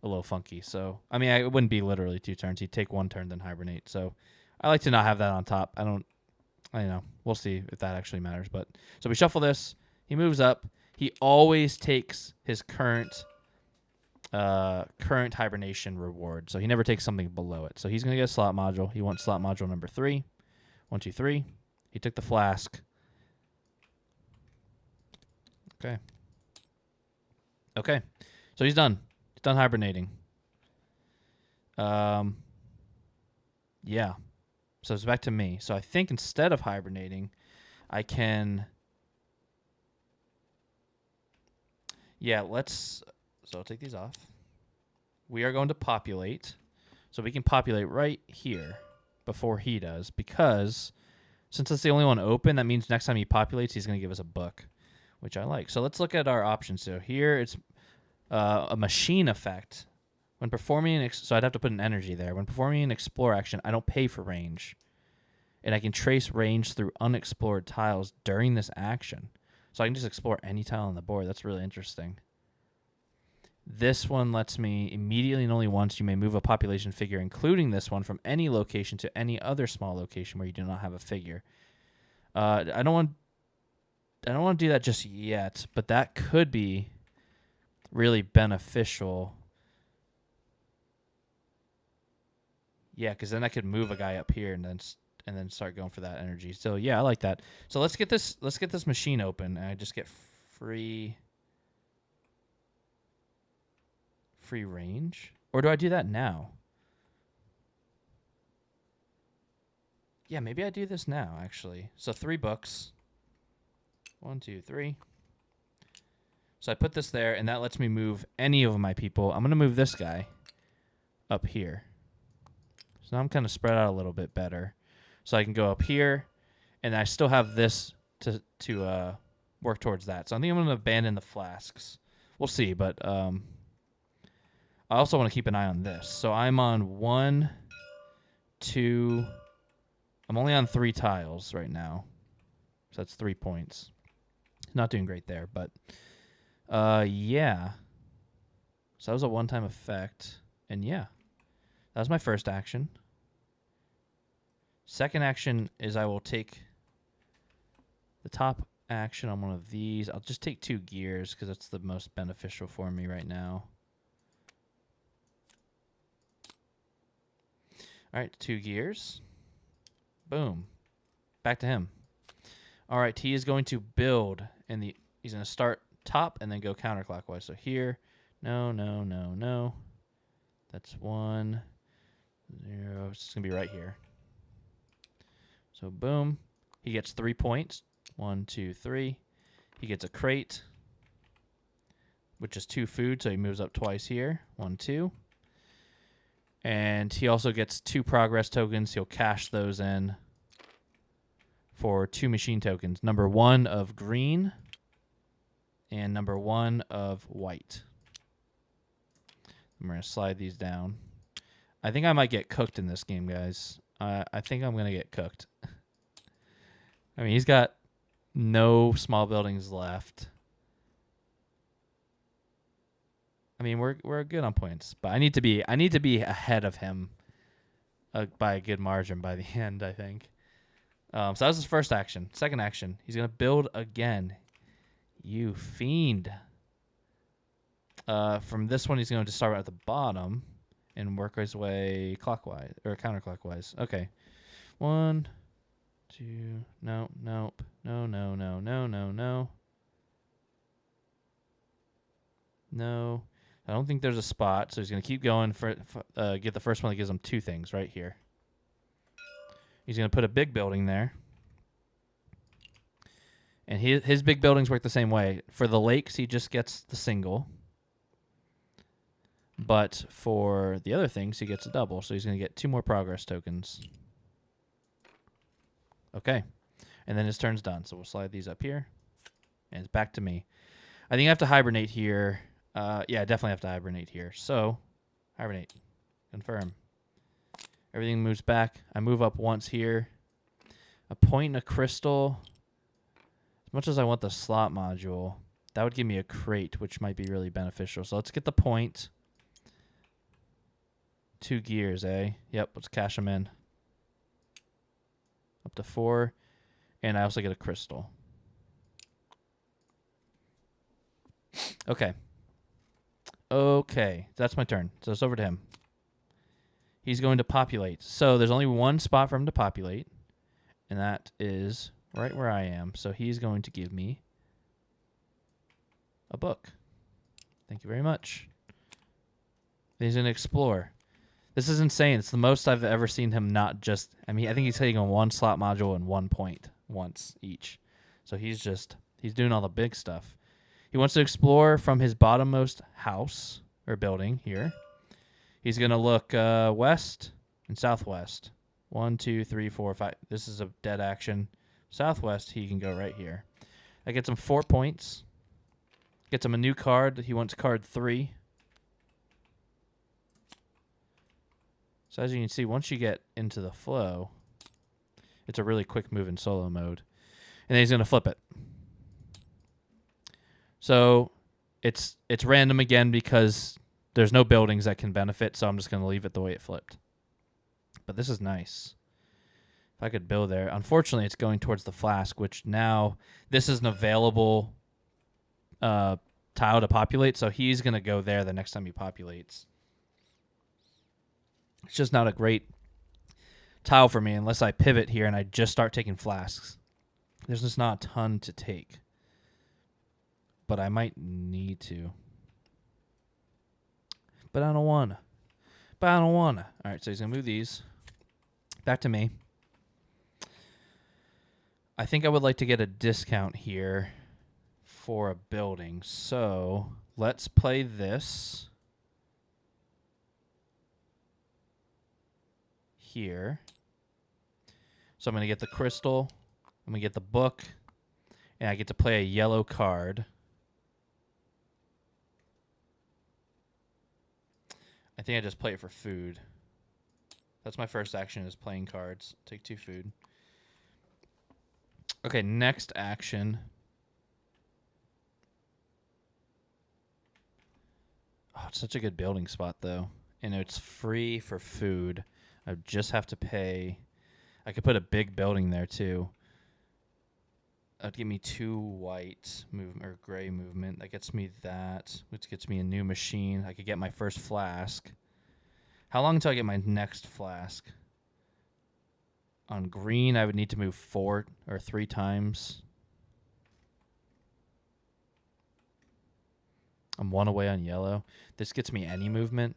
a little funky. So, I mean, it wouldn't be literally 2 turns. He'd take 1 turn, then hibernate. So, I like to not have that on top. I don't know. We'll see if that actually matters. But so we shuffle this. He moves up. He always takes his current hibernation reward. So he never takes something below it. So he's going to get a slot module. He wants slot module number 3. 1, 2, 3. He took the flask. Okay. So he's done. He's done hibernating. Yeah. So it's back to me. So I think instead of hibernating, I can... Yeah, let's... So I'll take these off. We are going to populate. So we can populate right here before he does. Because since it's the only one open, that means next time he populates, he's going to give us a book, which I like. So let's look at our options. So here it's a machine effect. When performing so I'd have to put an energy there. When performing an explore action, I don't pay for range. And I can trace range through unexplored tiles during this action. So I can just explore any tile on the board. That's really interesting. This one lets me immediately and only once you may move a population figure, including this one, from any location to any other small location where you do not have a figure. I don't want to do that just yet, but that could be really beneficial. Yeah, because then I could move a guy up here and then start going for that energy. So yeah, I like that. So let's get this machine open, and I just get free range, or do I do that now? Yeah, maybe I do this now actually. So 3 books. 1, 2, 3. So I put this there, and that lets me move any of my people. I'm gonna move this guy up here. So now I'm kind of spread out a little bit better. So I can go up here, and I still have this to work towards that. So I think I'm going to abandon the flasks. We'll see, but I also want to keep an eye on this. So I'm on 1, 2... I'm only on 3 tiles right now. So that's 3 points. Not doing great there, but yeah. So that was a one-time effect. And yeah, that was my first action. Second action is I will take the top action on one of these. I'll just take 2 gears because that's the most beneficial for me right now. All right, 2 gears. Boom. Back to him. All right, he is going to build, and he's going to start top and then go counterclockwise. So here, no. That's 1, 0. It's going to be right here. So boom, he gets 3 points. 1, 2, 3. He gets a crate, which is 2 food, so he moves up twice here. 1, 2. And he also gets 2 progress tokens. He'll cash those in for 2 machine tokens. Number 1 of green and number 1 of white. I'm going to slide these down. I think I might get cooked in this game, guys. I think I'm going to get cooked. I mean, he's got no small buildings left. mean, we're good on points, but I need to be ahead of him by a good margin by the end, I think. So that was his first action. Second action, he's gonna build again. You fiend. From this one, he's going to start right at the bottom and work his way clockwise or counterclockwise. Okay. 1, 2. Nope. No. No. I don't think there's a spot, so he's going to keep going for get the first one that gives him 2 things right here. He's going to put a big building there. And his big buildings work the same way. For the lakes, he just gets the single. But for the other things, he gets a double. So he's going to get 2 more progress tokens. Okay. And then his turn's done. So we'll slide these up here. And it's back to me. I think I have to hibernate here. Yeah, I definitely have to hibernate here. So, hibernate. Confirm. Everything moves back. I move up once here. A point and a crystal. As much as I want the slot module, that would give me a crate, which might be really beneficial. So let's get the point. 2 gears, eh? Yep, let's cash them in. Up to 4. And I also get a crystal. Okay. Okay, that's my turn. So it's over to him. He's going to populate. So there's only one spot for him to populate, and that is right where I am. So he's going to give me a book. Thank you very much. He's going to explore. This is insane. It's the most I've ever seen him not just... I mean, I think he's hitting on 1 slot module and 1 point once each. So he's doing all the big stuff. He wants to explore from his bottommost house or building here. He's going to look west and southwest. 1, 2, 3, 4, 5. This is a dead action. Southwest, he can go right here. That gets him 4 points. Gets him a new card. He wants card 3. So as you can see, once you get into the flow, it's a really quick move in solo mode. And then he's going to flip it. So it's random again because there's no buildings that can benefit, so I'm just going to leave it the way it flipped. But this is nice. If I could build there. Unfortunately, it's going towards the flask, which now this is an available tile to populate, so he's going to go there the next time he populates. It's just not a great tile for me unless I pivot here and I just start taking flasks. There's just not a ton to take. But I might need to. But I don't want to. All right, so he's going to move these. Back to me. I think I would like to get a discount here for a building. So let's play this here. So I'm going to get the crystal. I'm going to get the book. And I get to play a yellow card. I think I just play it for food. That's my first action is playing cards. Take 2 food. Okay, next action. Oh, it's such a good building spot, though. And it's free for food. I just have to pay. I could put a big building there, too. That'd give me 2 white movement or gray movement. That gets me that, which gets me a new machine. I could get my first flask. How long until I get my next flask? On green, I would need to move 4 or 3 times. I'm 1 away on yellow. This gets me any movement.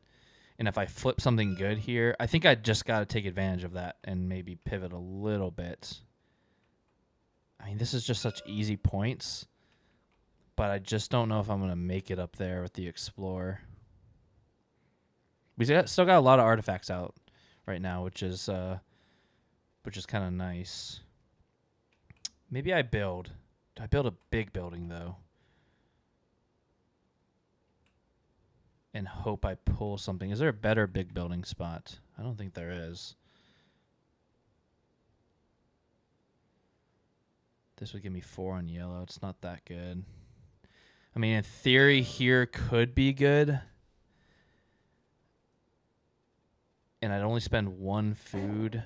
And if I flip something good here, I think I just got to take advantage of that and maybe pivot a little bit. I mean, this is just such easy points. But I just don't know if I'm going to make it up there with the Explorer. We still got a lot of artifacts out right now, which is kind of nice. Maybe I build. I build a big building, though. And hope I pull something. Is there a better big building spot? I don't think there is. This would give me 4 on yellow. It's not that good. I mean, in theory, here could be good. and I'd only spend 1 food.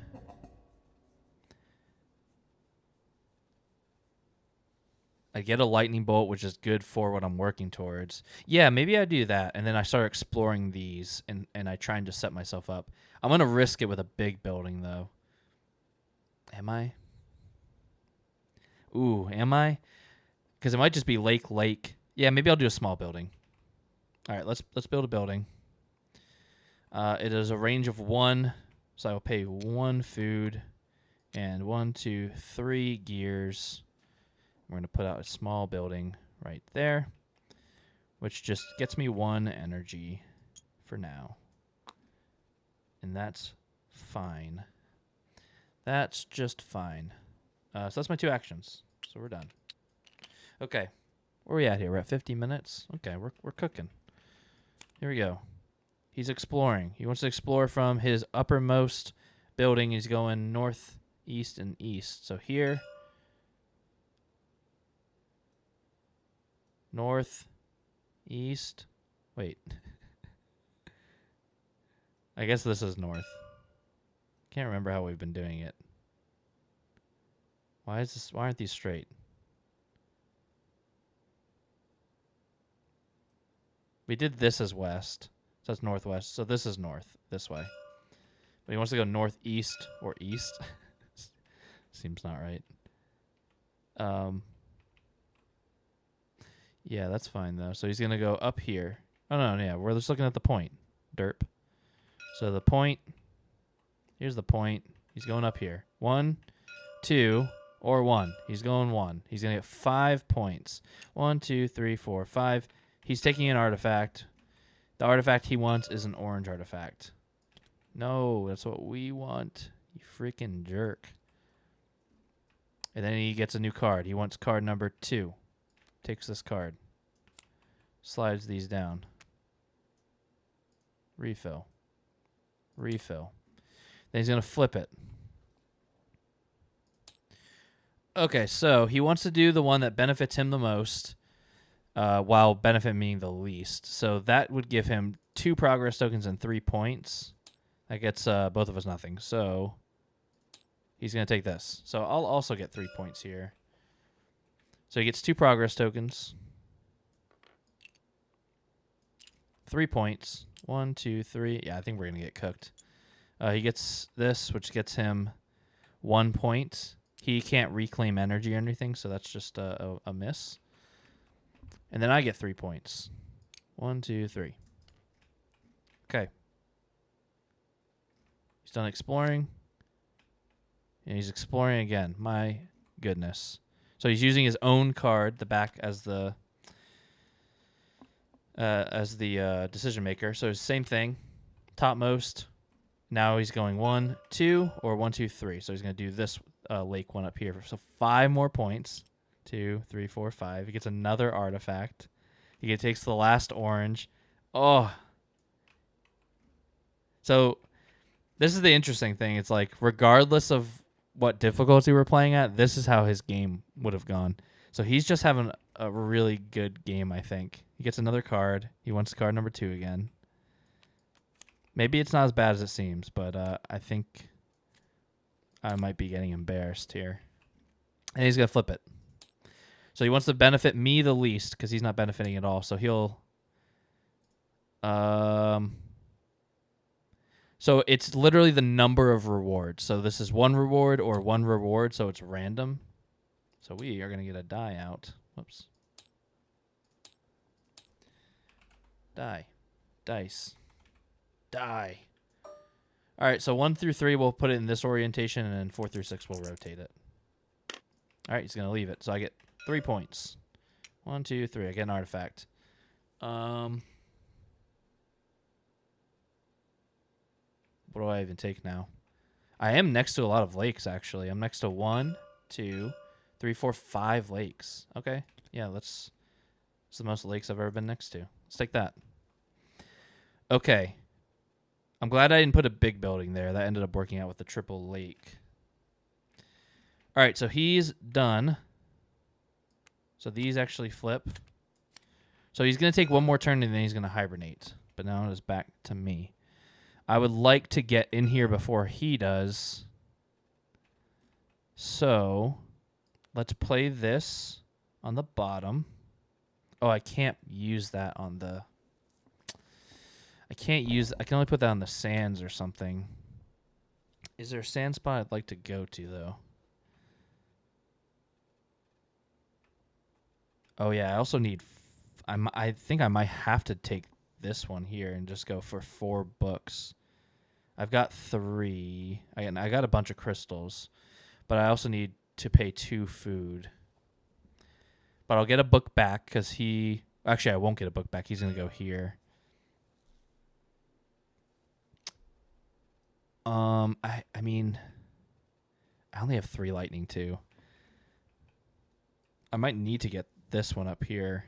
I get a lightning bolt, which is good for what I'm working towards. Yeah, maybe I do that, and then I start exploring these, and I try and just set myself up. I'm going to risk it with a big building, though. Am I? Ooh, am I? Because it might just be lake. Yeah, maybe I'll do a small building. All right, let's build a building. It is a range of 1, so I will pay 1 food and 1, 2, 3 gears. We're going to put out a small building right there, which just gets me 1 energy for now. And that's fine. That's just fine. So that's my 2 actions. So we're done. Okay. Where are we at here? We're at 50 minutes. Okay, we're cooking. Here we go. He's exploring. He wants to explore from his uppermost building. He's going north, east, and east. So here, north, east. Wait. I guess this is north. Can't remember how we've been doing it. Why aren't these straight? We did this as west. So that's northwest. So this is north, this way. But he wants to go northeast or east. Seems not right. Yeah, that's fine, though. So he's going to go up here. Oh, no, yeah. We're just looking at the point. Derp. So the point. Here's the point. He's going up here. 1, 2, or 1. He's going 1. He's going to get 5 points. 1, 2, 3, 4, 5. He's taking an artifact. The artifact he wants is an orange artifact. No, that's what we want. You freaking jerk. And then he gets a new card. He wants card number 2. Takes this card. Slides these down. Refill. Refill. Then he's going to flip it. Okay, so he wants to do the one that benefits him the most, while benefit meaning the least. So that would give him 2 progress tokens and 3 points. That gets both of us nothing. So he's going to take this. So I'll also get 3 points here. So he gets 2 progress tokens. 3 points. 1, 2, 3. Yeah, I think we're going to get cooked. He gets this, which gets him 1 point. He can't reclaim energy or anything, so that's just a miss. And then I get 3 points. 1, 2, 3. Okay. He's done exploring. And he's exploring again. My goodness. So he's using his own card, the back, as the decision maker. So it's the same thing. Topmost. Now he's going 1, 2, or 1, 2, 3. So he's going to do this lake one up here. So 5 more points. 2, 3, 4, 5. He gets another artifact. He takes the last orange. Oh. So this is the interesting thing. It's like, regardless of what difficulty we're playing at, this is how his game would have gone. So he's just having a really good game, I think. He gets another card. He wants card number 2 again. Maybe it's not as bad as it seems, but I think I might be getting embarrassed here. And he's going to flip it. So he wants to benefit me the least because he's not benefiting at all. So he'll... So it's literally the number of rewards. So this is 1 reward or 1 reward, so it's random. So we are going to get a die out. Whoops. Die. Dice. Die. All right, so 1 through 3, we'll put it in this orientation, and then 4 through 6, we'll rotate it. All right, he's going to leave it. So I get 3 points. 1, 2, 3. I get an artifact. What do I even take now? I am next to a lot of lakes, actually. I'm next to 1, 2, 3, 4, 5 lakes. Okay. Yeah, it's the most lakes I've ever been next to. Let's take that. Okay. I'm glad I didn't put a big building there. That ended up working out with the triple lake. All right, so he's done. So these actually flip. So he's going to take 1 more turn, and then he's going to hibernate. But now it's back to me. I would like to get in here before he does. So let's play this on the bottom. Oh, I can't use that on the... I can't use... I can only put that on the sands or something. Is there a sand spot I'd like to go to, though? Oh, yeah, I also need... I think I might have to take this one here and just go for 4 books. I've got 3. I got a bunch of crystals, but I also need to pay 2 food. But I'll get a book back because he... Actually, I won't get a book back. He's going to go here. I mean, I only have 3 lightning, too. I might need to get this one up here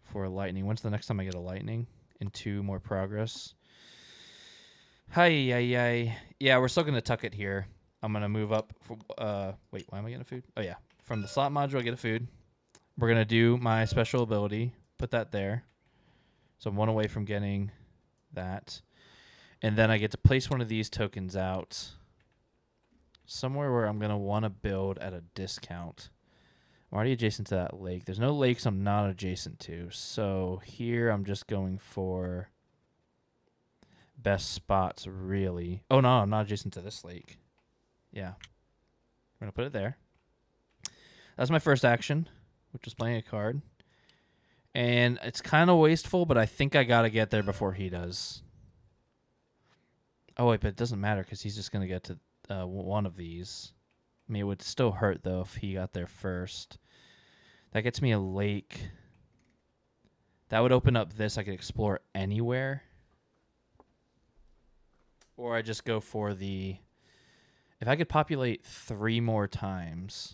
for a lightning. When's the next time I get a lightning? In 2 more progress. Hi. Yeah, we're still going to tuck it here. I'm going to move up. Wait, why am I getting a food? Oh, yeah. From the slot module, I get a food. We're going to do my special ability. Put that there. So I'm 1 away from getting that. And then I get to place one of these tokens out somewhere where I'm going to want to build at a discount. I'm already adjacent to that lake. There's no lakes I'm not adjacent to. So here I'm just going for best spots, really. Oh, no, I'm not adjacent to this lake. Yeah. We're going to put it there. That's my first action, which is playing a card. And it's kind of wasteful, but I think I got to get there before he does. Oh, wait, but it doesn't matter because he's just going to get to one of these. I mean, it would still hurt, though, if he got there first. That gets me a lake. That would open up this. I could explore anywhere. Or I just go for the... If I could populate 3 more times,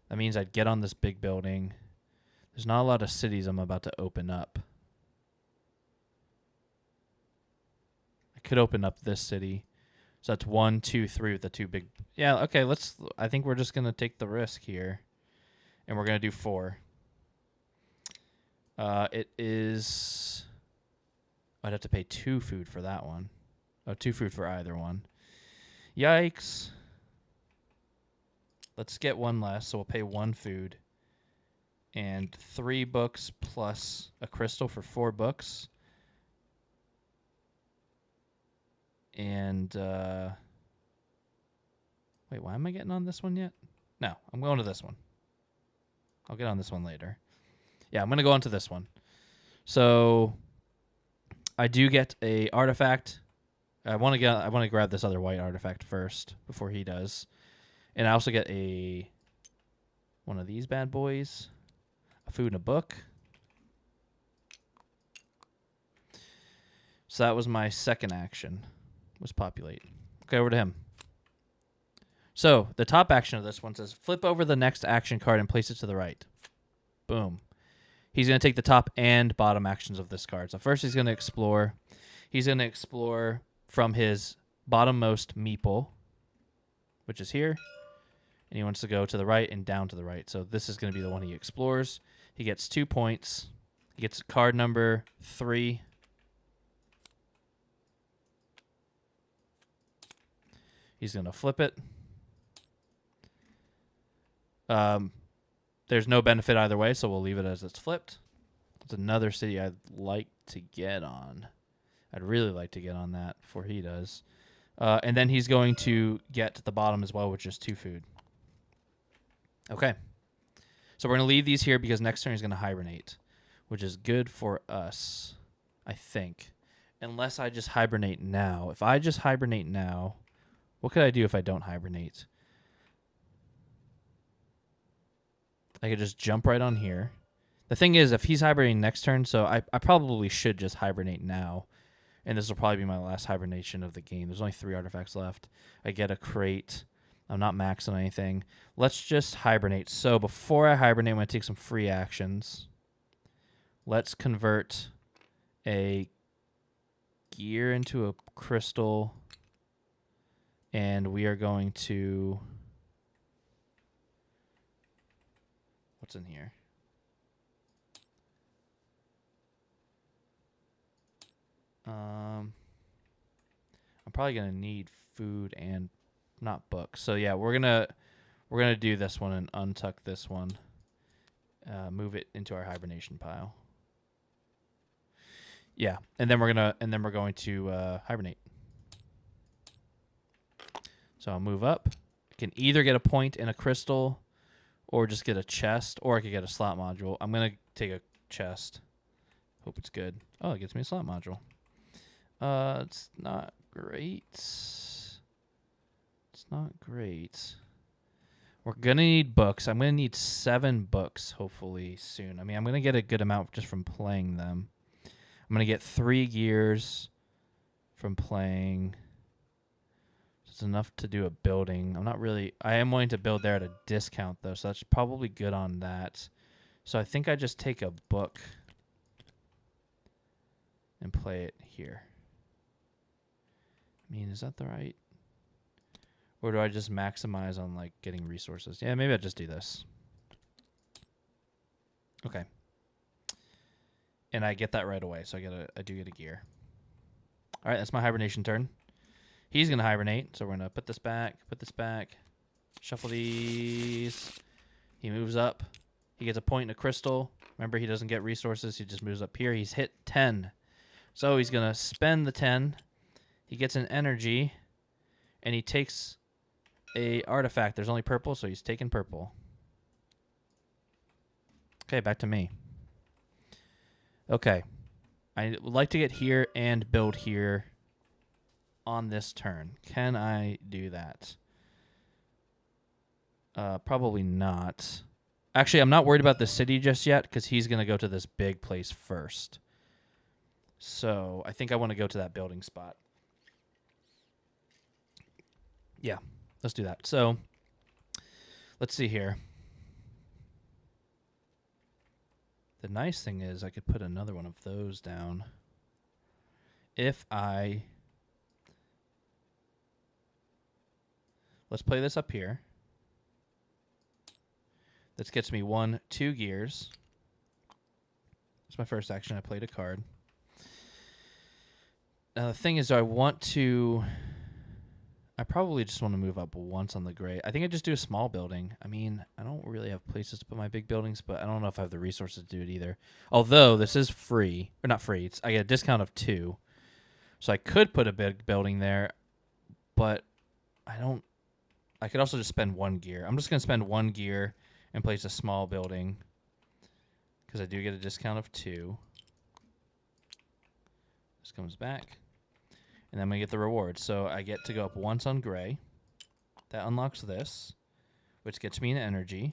that means I'd get on this big building. There's not a lot of cities I'm about to open up. I could open up this city. So that's 1, 2, 3 with the 2 big... Yeah, okay, I think we're just going to take the risk here. And we're going to do 4. It is... I'd have to pay 2 food for that one. Oh, 2 food for either one. Yikes. Let's get 1 less, so we'll pay 1 food. And 3 books plus a crystal for 4 books. And, wait, why am I getting on this one yet? No, I'm going to this one. I'll get on this one later. Yeah, I'm going to go on to this one. So, I do get a artifact. I want to grab this other white artifact first before he does. And I also get one of these bad boys. A food and a book. So that was my second action. Was populate. Okay, over to him. So, the top action of this one says, flip over the next action card and place it to the right. Boom. He's going to take the top and bottom actions of this card. So first he's going to explore. He's going to explore from his bottommost meeple, which is here. And he wants to go to the right and down to the right. So this is going to be the one he explores. He gets 2 points. He gets card number 3. He's going to flip it. There's no benefit either way, so we'll leave it as it's flipped. It's another city I'd like to get on. I'd really like to get on that before he does. And then he's going to get to the bottom as well, which is 2 food. Okay. So we're going to leave these here because next turn he's going to hibernate, which is good for us, I think. Unless I just hibernate now. If I just hibernate now, what could I do if I don't hibernate? I could just jump right on here. The thing is, if he's hibernating next turn, so I probably should just hibernate now. And this will probably be my last hibernation of the game. There's only 3 artifacts left. I get a crate. I'm not maxed on anything. Let's just hibernate. So before I hibernate, I'm going to take some free actions. Let's convert a gear into a crystal. And we are going to... What's in here? I'm probably gonna need food and not books. So yeah, we're gonna do this one and untuck this one. Move it into our hibernation pile. Yeah, and then we're going to hibernate. So I'll move up. I can either get a point and a crystal, or just get a chest, or I could get a slot module. I'm gonna take a chest. Hope it's good. Oh, it gets me a slot module. It's not great. It's not great. We're gonna need books. I'm gonna need 7 books hopefully soon. I mean, I'm gonna get a good amount just from playing them. I'm gonna get 3 gears from playing. It's enough to do a building. I am wanting to build there at a discount though, so that's probably good on that. So I think I just take a book and play it here. I mean, is that the right? Or do I just maximize on like getting resources? Yeah, maybe I just do this. Okay. And I get that right away, so I do get a gear. All right, that's my hibernation turn. He's gonna hibernate, so we're gonna put this back, shuffle these. He moves up. He gets a point and a crystal. Remember, he doesn't get resources. He just moves up here. He's hit 10. So he's gonna spend the 10. He gets an energy, and he takes a artifact. There's only purple, so he's taking purple. Okay, back to me. Okay. I would like to get here and build here on this turn. Can I do that? Probably not. Actually, I'm not worried about the city just yet because he's going to go to this big place first. So I think I want to go to that building spot. Yeah, let's do that. So let's see here. The nice thing is I could put another one of those down if I... Let's play this up here. This gets me 1, 2 gears. That's my first action. I played a card. Now the thing is, I probably just want to move up once on the gray. I think I just do a small building. I mean, I don't really have places to put my big buildings, but I don't know if I have the resources to do it either. Although this is free, or not free. I get a discount of 2. So I could put a big building there, but I could also just spend 1 gear. I'm just going to spend 1 gear and place a small building because I do get a discount of 2. This comes back. And then I'm going to get the reward. So I get to go up once on gray. That unlocks this, which gets me an energy,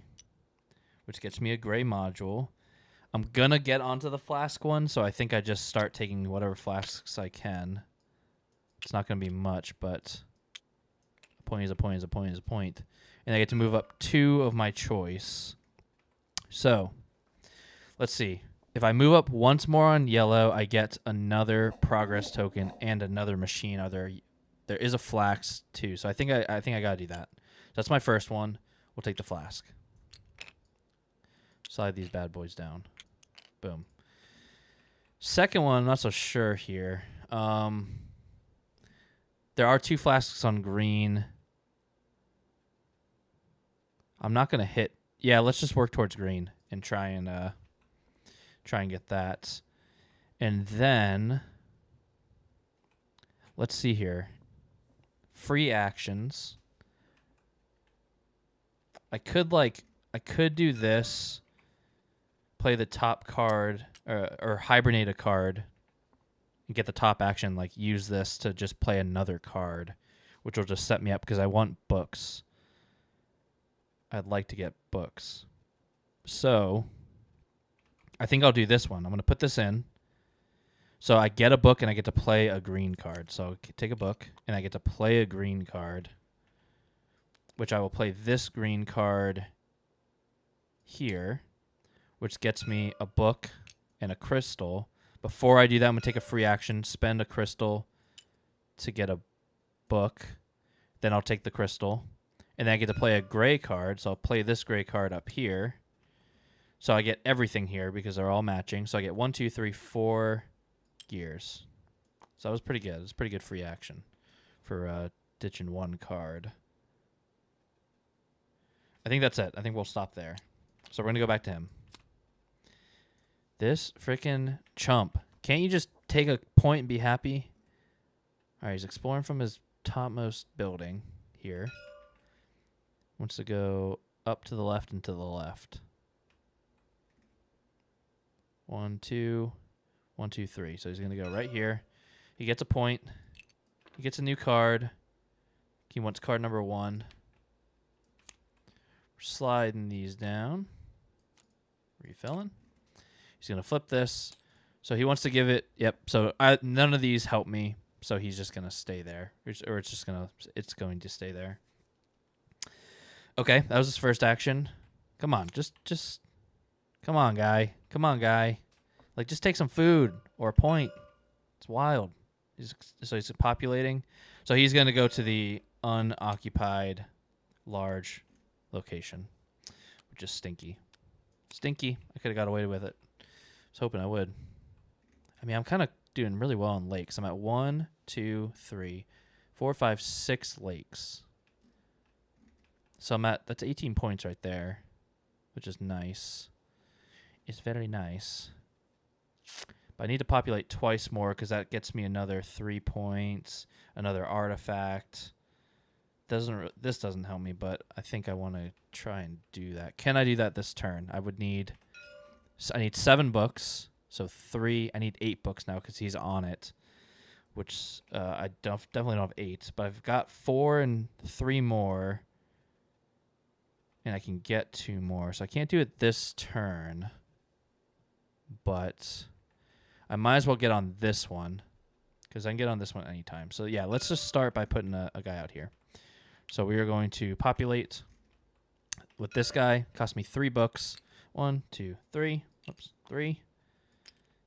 which gets me a gray module. I'm going to get onto the flask one, so I think I just start taking whatever flasks I can. It's not going to be much, but a point is a point is a point is a point. And I get to move up 2 of my choice. So let's see. If I move up once more on yellow, I get another progress token and another machine. There is a flask too, so I think I gotta do that. So that's my first one. We'll take the flask. Slide these bad boys down. Boom. Second one, I'm not so sure here. There are 2 flasks on green. I'm not gonna hit. Yeah, let's just work towards green and try and get that. And then let's see here. Free actions. I could do this, play the top card or hibernate a card and get the top action, like use this to just play another card, which will just set me up because I want books. I'd like to get books. So I think I'll do this one. I'm going to put this in. So I get a book and I get to play a green card. So take a book and I get to play a green card, which I will play this green card here, which gets me a book and a crystal. Before I do that, I'm going to take a free action, spend a crystal to get a book. Then I'll take the crystal. And then I get to play a gray card. So I'll play this gray card up here. So I get everything here because they're all matching. So I get 1, 2, 3, 4 gears. So that was pretty good. It was pretty good free action. for ditching one card. I think that's it. I think we'll stop there. So we're going to go back to him. This freaking chump. Can't you just take a point and be happy? All right, he's exploring from his topmost building here. Wants to go up to the left and to the left. 1, 2, 1, 2, 3. So he's going to go right here. He gets a point. He gets a new card. He wants card number 1. We're sliding these down. Refilling. He's going to flip this. So he wants to give it. Yep. So none of these help me. So he's just going to stay there. Or it's going to stay there. Okay. That was his first action. Come on. Just. Come on, guy. Come on, guy. Like, just take some food or a point. It's wild. So he's populating. So he's going to go to the unoccupied large location, which is stinky. Stinky. I could have got away with it. I was hoping I would. I mean, I'm kind of doing really well on lakes. I'm at 1, 2, 3, 4, 5, 6 lakes. So that's 18 points right there, which is nice. It's very nice. But I need to populate twice more because that gets me another 3 points, another artifact. This doesn't help me, but I think I want to try and do that. Can I do that this turn? I need 7 books, so 3. I need 8 books now because he's on it, which I definitely don't have 8. But I've got 4 and 3 more, and I can get 2 more. So I can't do it this turn, but I might as well get on this one because I can get on this one anytime. So yeah, let's just start by putting a guy out here. So we are going to populate with this guy. Cost me 3 books. 1, 2, 3. Oops, 3.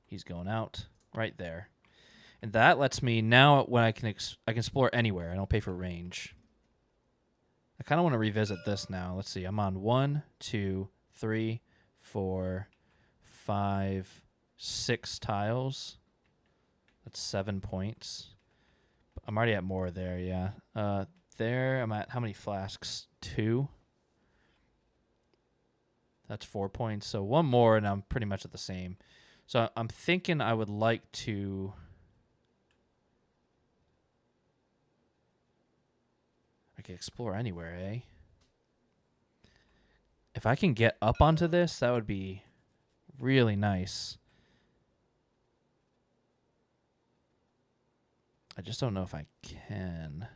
He's going out right there, and that lets me now when I can explore anywhere. I don't pay for range. I kind of want to revisit this now. Let's see. I'm on 1, 2, 3, 4, 5, 6 tiles. That's 7 points. I'm already at more there. Yeah. There I'm at how many flasks? 2. That's 4 points. So 1 more and I'm pretty much at the same. So I'm thinking I would like to I can explore anywhere, eh? If I can get up onto this, that would be really nice. I just don't know if I can.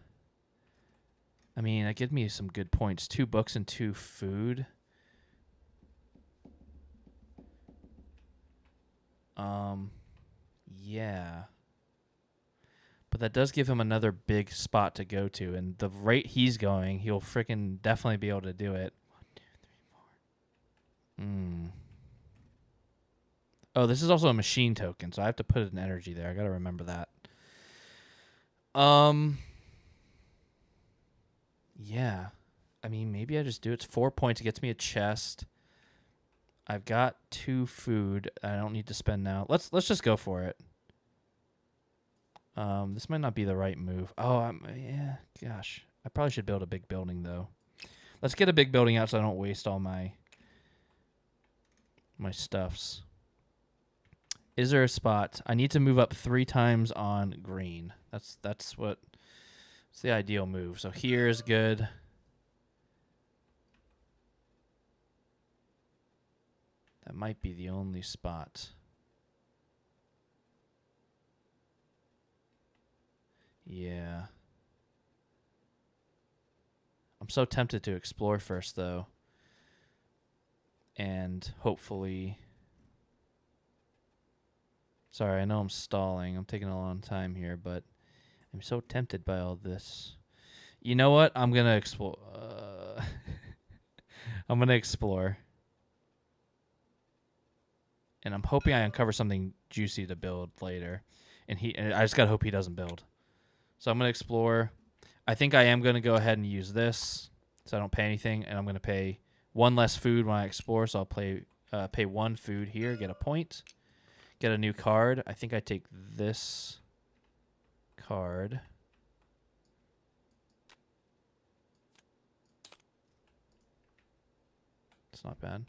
I mean, that gives me some good points. 2 books and 2 food. Yeah. But that does give him another big spot to go to. And the rate he's going, he'll freaking definitely be able to do it. 1, 2, 3, 4. Oh, this is also a machine token, so I have to put an energy there. I got to remember that. Yeah. I mean, maybe I just do it. It's 4 points. It gets me a chest. I've got 2 food. I don't need to spend now. Let's just go for it. This might not be the right move. Oh, yeah. Gosh, I probably should build a big building though. Let's get a big building out so I don't waste all my stuffs. Is there a spot? I need to move up 3 times on green. It's the ideal move. So here is good. That might be the only spot. Yeah. I'm so tempted to explore first, though. And hopefully... Sorry, I know I'm stalling. I'm taking a long time here, but I'm so tempted by all this. You know what? I'm going to explore. I'm going to explore. And I'm hoping I uncover something juicy to build later. And I just got to hope he doesn't build. So I'm going to explore. I think I am going to go ahead and use this so I don't pay anything. And I'm going to pay 1 less food when I explore. So I'll pay 1 food here, get a point, get a new card. I think I take this card. not bad.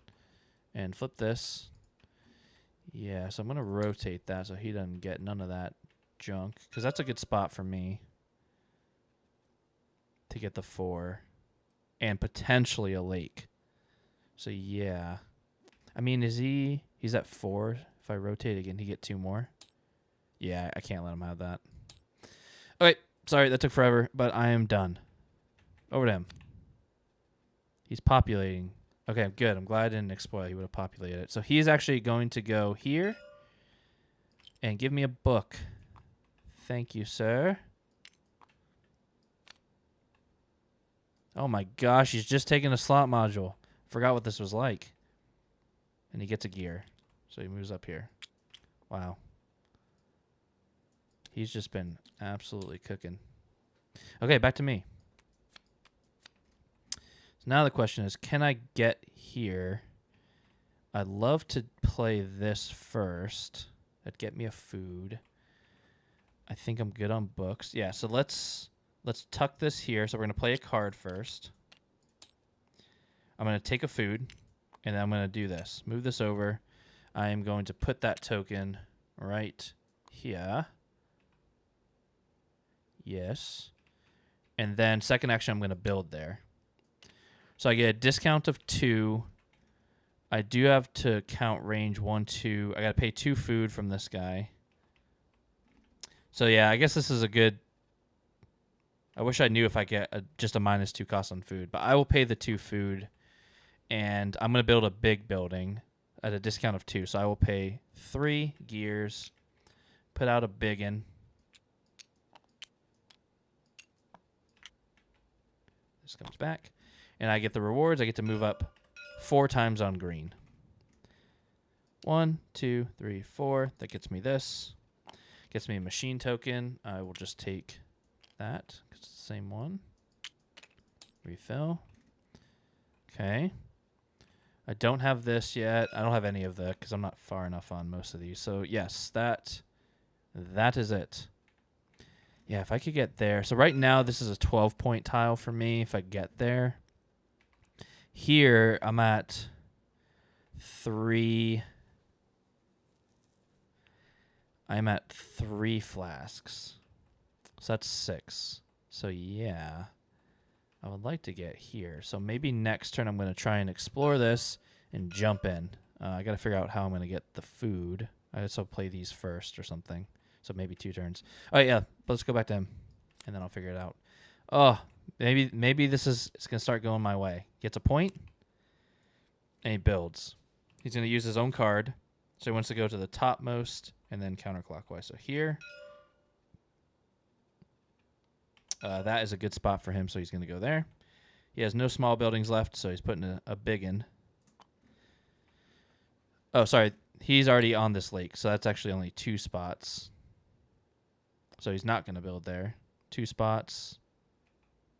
And flip this. Yeah, so I'm going to rotate that so he doesn't get none of that junk. Because that's a good spot for me to get the 4. And potentially a lake. So, yeah. I mean, he's at 4. If I rotate again, he get 2 more. Yeah, I can't let him have that. Okay, sorry, that took forever, but I am done. Over to him. He's populating. Okay, good. I'm glad I didn't exploit. He would have populated it. So he's actually going to go here and give me a book. Thank you, sir. Oh my gosh, he's just taking a slot module. Forgot what this was like. And he gets a gear. So he moves up here. Wow. He's just been absolutely cooking. Okay, back to me. So now the question is, can I get here? I'd love to play this first. That'd get me a food. I think I'm good on books. Yeah, so let's tuck this here. So we're going to play a card first. I'm going to take a food, and then I'm going to do this. Move this over. I am going to put that token right here. Yes. And then second action, I'm going to build there. So I get a discount of 2. I do have to count range 1, 2. I got to pay 2 food from this guy. So yeah, I guess this is a good... I wish I knew if I get just a -2 cost on food. But I will pay the 2 food. And I'm going to build a big building at a discount of 2. So I will pay 3 gears. Put out a biggin. This comes back. And I get the rewards. I get to move up 4 times on green. 1, 2, 3, 4. That gets me this. Gets me a machine token. I will just take that. It's the same one. Refill. Okay. I don't have this yet. I don't have any of that because I'm not far enough on most of these. So, yes, that is it. Yeah, if I could get there. So right now, this is a 12-point tile for me if I get there. Here, I'm at 3. I'm at 3 flasks. So that's 6. So yeah, I would like to get here. So maybe next turn I'm going to try and explore this and jump in. I got to figure out how I'm going to get the food. I guess I'll play these first or something. So maybe 2 turns. Oh yeah, let's go back to him, and then I'll figure it out. Oh, maybe it's going to start going my way. Gets a point, and he builds. He's going to use his own card, so he wants to go to the topmost and then counterclockwise. So here, that is a good spot for him, so he's going to go there. He has no small buildings left, so he's putting a big in. Oh, sorry. He's already on this lake, so that's actually only 2 spots. So he's not going to build there. 2 spots.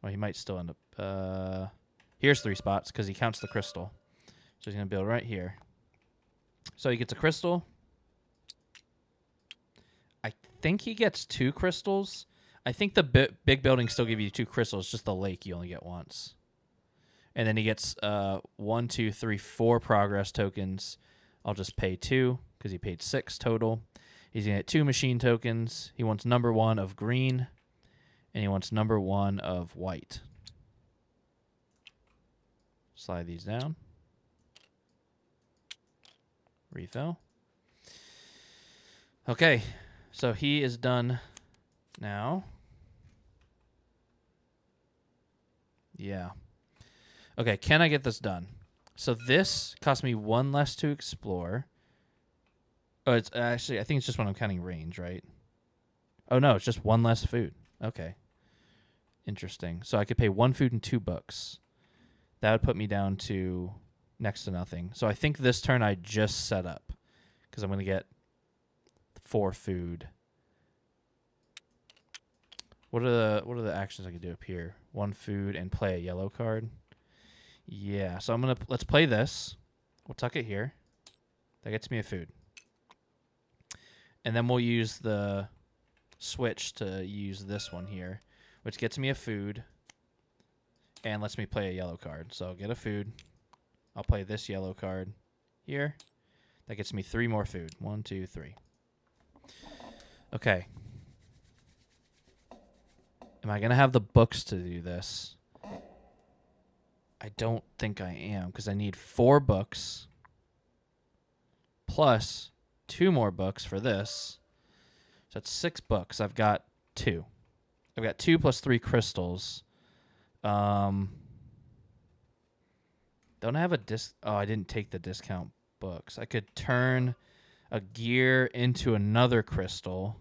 Well, he might still end up... here's 3 spots because he counts the crystal. So he's going to build right here. So he gets a crystal. I think he gets 2 crystals. I think the big buildings still give you 2 crystals. Just the lake you only get once. And then he gets 1, 2, 3, 4 progress tokens. I'll just pay 2 because he paid 6 total. He's going to get 2 machine tokens. He wants number 1 of green, and he wants number 1 of white. Slide these down. Refill. Okay, so he is done now. Yeah. Okay, can I get this done? So this cost me 1 less to explore. Oh, it's actually, I think it's just when I'm counting range, right? Oh, no, it's just 1 less food. Okay. Interesting. So I could pay 1 food and 2 books. That would put me down to next to nothing. So I think this turn I just set up because I'm going to get 4 food. What are the actions I can do up here? 1 food and play a yellow card. Yeah, so let's play this. We'll tuck it here. That gets me a food. And then we'll use the switch to use this one here, which gets me a food and lets me play a yellow card. So I'll get a food. I'll play this yellow card here. That gets me 3 more food. 1, 2, 3. Okay. Am I going to have the books to do this? I don't think I am, because I need 4 books plus 2 more books for this. So that's 6 books. I've got 2. I've got 2 plus 3 crystals. Don't I have a Oh, I didn't take the discount books. I could turn a gear into another crystal,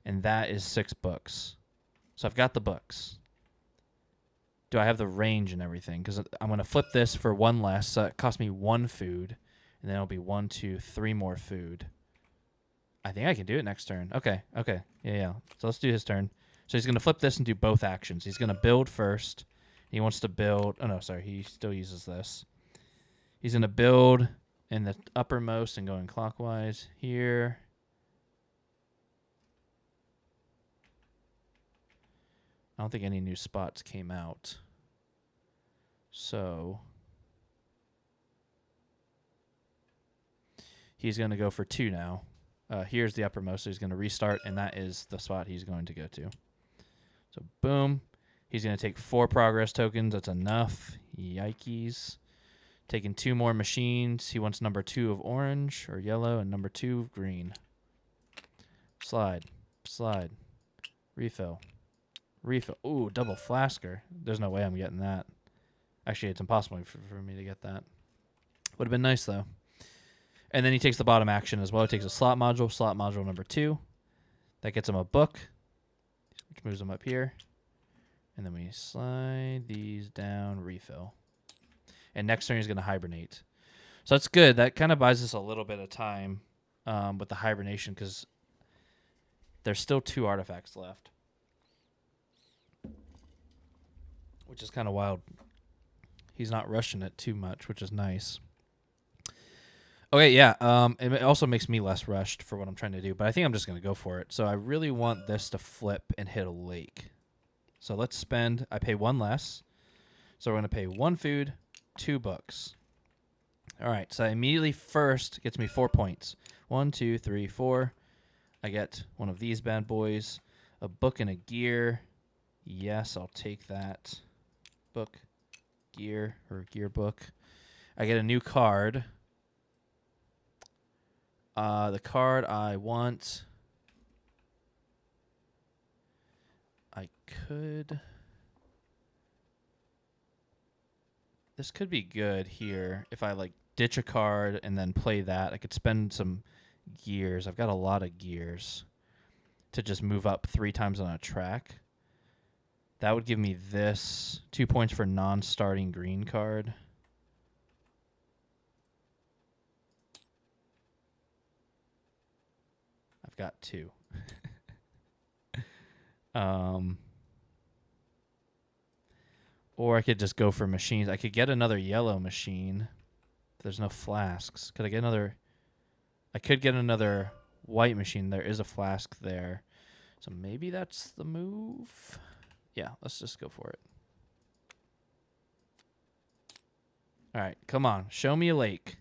and that is 6 books. So I've got the books. Do I have the range and everything? Because I'm going to flip this for 1 less, so it costs me 1 food, and then it'll be 1, 2, 3 more food. I think I can do it next turn. Okay. Yeah. So let's do his turn. So he's going to flip this and do both actions. He's going to build first. He wants to build... Oh, no, sorry. He still uses this. He's going to build in the uppermost and going clockwise here. I don't think any new spots came out. So he's going to go for 2 now. Here's the uppermost, so he's going to restart, and that is the spot he's going to go to. So boom. He's going to take 4 progress tokens. That's enough. Yikes. Taking 2 more machines. He wants number 2 of orange or yellow and number 2 of green. Slide. Slide. Refill. Refill. Ooh, double flasker. There's no way I'm getting that. Actually, it's impossible for me to get that. Would have been nice, though. And then he takes the bottom action as well. He takes a slot module number 2. That gets him a book, which moves him up here. And then we slide these down, refill. And next turn he's going to hibernate. So that's good. That kind of buys us a little bit of time with the hibernation because there's still 2 artifacts left. Which is kind of wild. He's not rushing it too much, which is nice. Okay, yeah. It also makes me less rushed for what I'm trying to do, but I think I'm just going to go for it. So I really want this to flip and hit a lake. So let's spend... I pay 1 less. So we're going to pay 1 food, 2 books. All right, so immediately first gets me 4 points. 1, 2, 3, 4. I get one of these bad boys. A book and a gear. Yes, I'll take that. Book, gear, or gear book. I get a new card. The card I want... I could... This could be good here. If I, like, ditch a card and then play that, I could spend some gears. I've got a lot of gears to just move up 3 times on a track. That would give me this. 2 points for non-starting green card. I've got 2. Or I could just go for machines. I could get another yellow machine. There's no flasks. Could I get another... I could get another white machine. There is a flask there. So maybe that's the move. Yeah, let's just go for it. All right, come on. Show me a lake.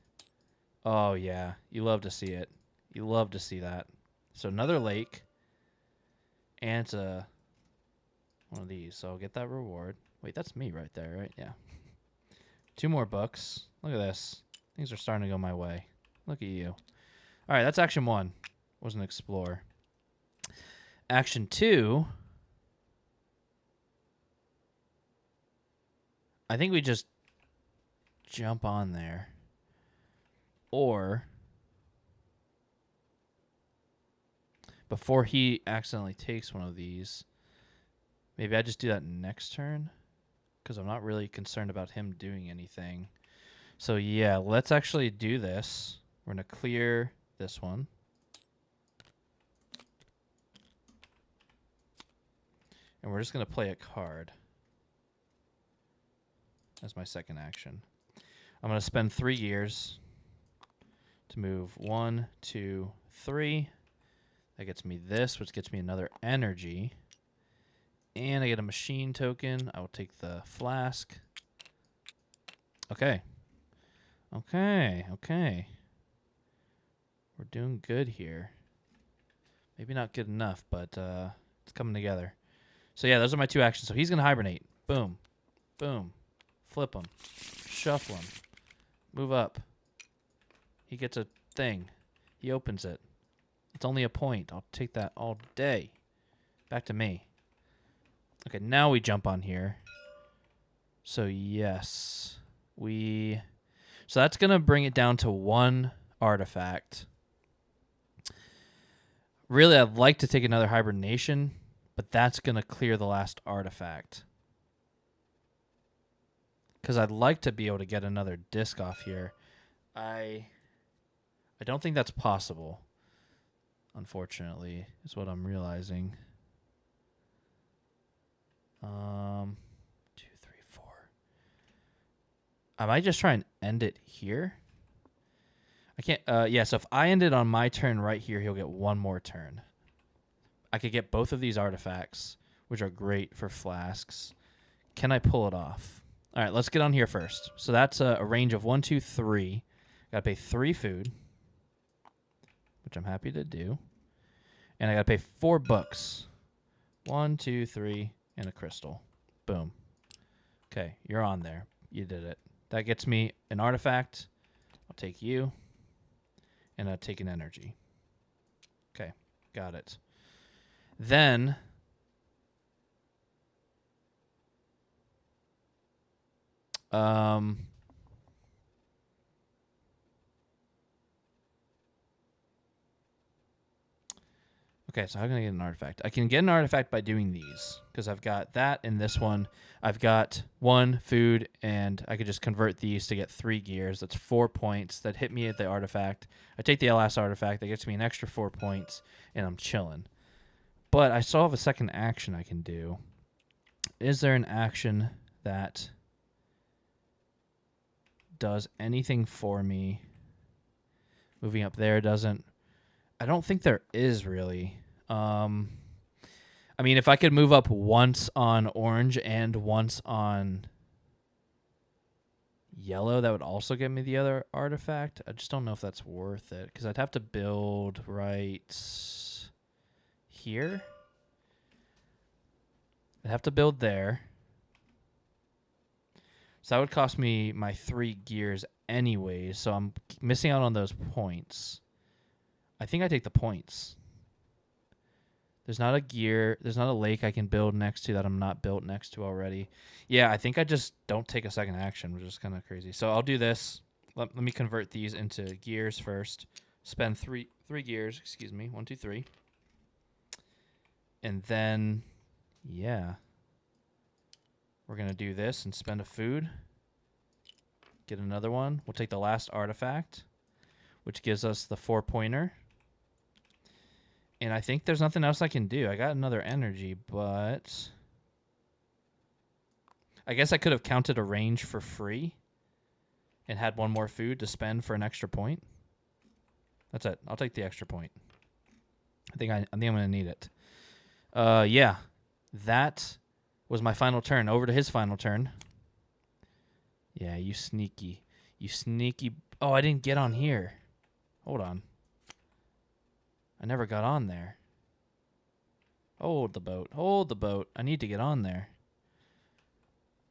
Oh, yeah. You love to see it. You love to see that. So another lake. And it's one of these. So I'll get that reward. Wait, that's me right there, right? Yeah. 2 more books. Look at this. Things are starting to go my way. Look at you. All right, that's action 1. Was an explore. Action 2. I think we just jump on there. Or before he accidentally takes one of these, maybe I just do that next turn because I'm not really concerned about him doing anything. So yeah, let's actually do this. We're going to clear this one. And we're just going to play a card as my second action. I'm going to spend 3 gears to move 1, 2, 3. That gets me this, which gets me another energy. And I get a machine token. I will take the flask. Okay. Okay, okay. We're doing good here. Maybe not good enough, but it's coming together. So yeah, those are my 2 actions. So he's going to hibernate. Boom. Boom. Flip him. Shuffle him. Move up. He gets a thing. He opens it. It's only a point. I'll take that all day. Back to me. Okay, now we jump on here. So yes. So that's going to bring it down to 1 artifact. Really, I'd like to take another hibernation, but that's going to clear the last artifact. Because I'd like to be able to get another disc off here. I don't think that's possible, unfortunately, is what I'm realizing. 2, 3, 4. I might just try and end it here. I can't. Yeah, so if I end it on my turn right here, he'll get 1 more turn. I could get both of these artifacts, which are great for flasks. Can I pull it off? All right, let's get on here first. So that's a range of 1, 2, 3. Got to pay 3 food, which I'm happy to do. And I got to pay 4 books. 1, 2, 3, and a crystal. Boom. Okay, you're on there. You did it. That gets me an artifact. I'll take you. And I'll take an energy. Okay, got it. Then okay, so how can I get an artifact? I can get an artifact by doing these, because I've got that and this one. I've got 1 food, and I could just convert these to get 3 gears. That's 4 points. That hit me at the artifact. I take the last artifact. That gets me an extra 4 points, and I'm chilling. But I still have a second action I can do. Is there an action that does anything for me? Moving up there doesn't. I don't think there is really. I mean, if I could move up once on orange and once on yellow, that would also give me the other artifact. I just don't know if that's worth it, because I'd have to build right here. I'd have to build there. So that would cost me my 3 gears anyways, so I'm missing out on those points. I think I take the points. There's not a gear. There's not a lake I can build next to that I'm not built next to already. Yeah, I think I just don't take a second action, which is kind of crazy. So I'll do this. Let me convert these into gears first. Spend three gears. Excuse me. 1, 2, 3. And then, yeah, we're going to do this and spend a food. Get another one. We'll take the last artifact, which gives us the 4-pointer. And I think there's nothing else I can do. I got another energy, but I guess I could have counted a range for free and had 1 more food to spend for an extra point. That's it. I'll take the extra point. I think I'm going to need it. Yeah, that was my final turn. Over to his final turn. Yeah, you sneaky. You sneaky. Oh, I didn't get on here. Hold on. I never got on there. Hold the boat. Hold the boat. I need to get on there.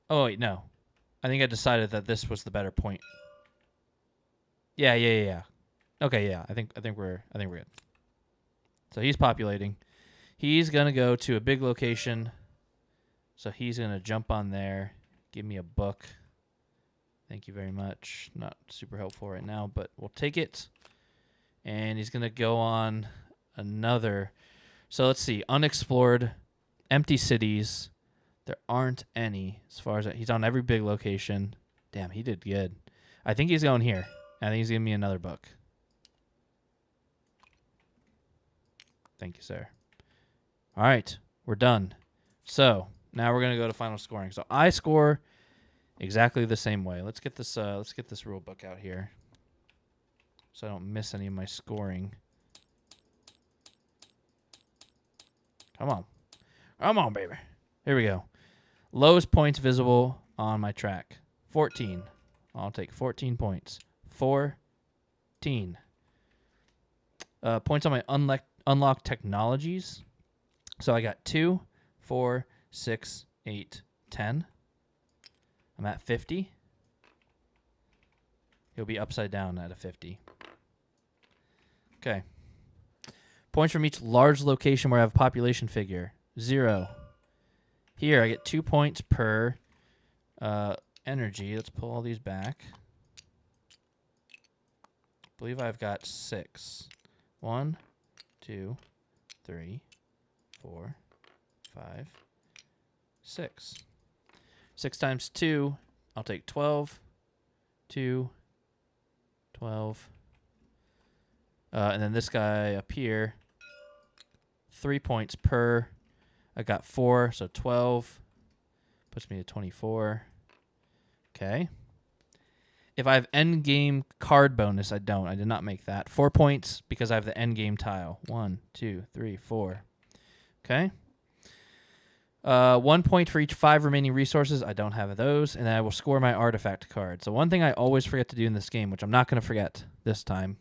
Oh, wait, no. I think I decided that this was the better point. Yeah. Okay, yeah. I think we're good. So he's populating. He's gonna go to a big location. So he's gonna jump on there. Give me a book. Thank you very much. Not super helpful right now, but we'll take it. And he's going to go on another. So let's see. Unexplored, empty cities. There aren't any as far as he's on every big location. Damn, he did good. I think he's going here. I think he's giving me another book. Thank you, sir. All right, we're done. So now we're going to go to final scoring. So I score exactly the same way. Let's get this rule book out here, so I don't miss any of my scoring. Come on, baby. Here we go. Lowest points visible on my track. 14. I'll take 14 points. 14. Points on my unlocked technologies. So I got 2, 4, 6, 8, 10. I'm at 50. He'll be upside down at a 50. Okay. Points from each large location where I have a population figure. 0. Here, I get 2 points per energy. Let's pull all these back. I believe I've got 6. 1, 2, 3, 4, 5, 6. 6 times 2, I'll take 12. 2, 12. And then this guy up here, 3 points per. I got 4, so 12. Puts me at 24. Okay. If I have end game card bonus, I don't. I did not make that. 4 points because I have the end game tile. 1, 2, 3, 4. Okay. 1 point for each 5 remaining resources. I don't have those. And then I will score my artifact card. So one thing I always forget to do in this game, which I'm not going to forget this time,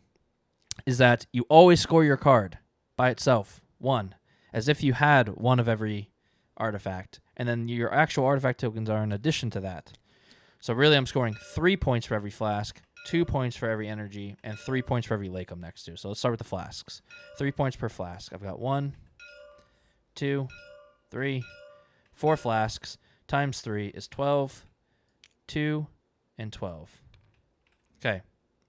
is that you always score your card by itself. 1. As if you had one of every artifact. And then your actual artifact tokens are in addition to that. So really I'm scoring 3 points for every flask, 2 points for every energy, and 3 points for every lake I'm next to. So let's start with the flasks. 3 points per flask. I've got 1, 2, 3, 4 flasks times 3 is 12, 2, and 12. Okay,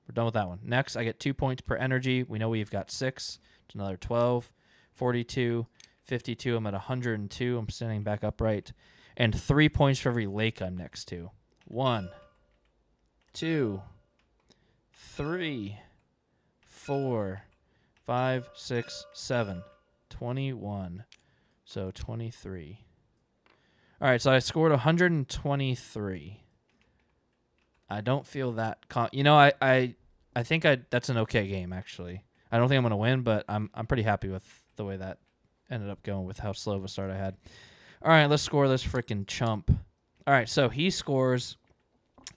we're done with that one. Next, I get 2 points per energy. We know we've got 6. It's another 12, 42, 52. I'm at 102. I'm standing back upright. And 3 points for every lake I'm next to. 1, 2, 3, 4, 5, 6, 7. 21. So 23. All right, so I scored 123. I don't feel that... I think that's an okay game, actually. I don't think I'm going to win, but I'm pretty happy with the way that ended up going with how slow of a start I had. All right, let's score this freaking chump. All right, so he scores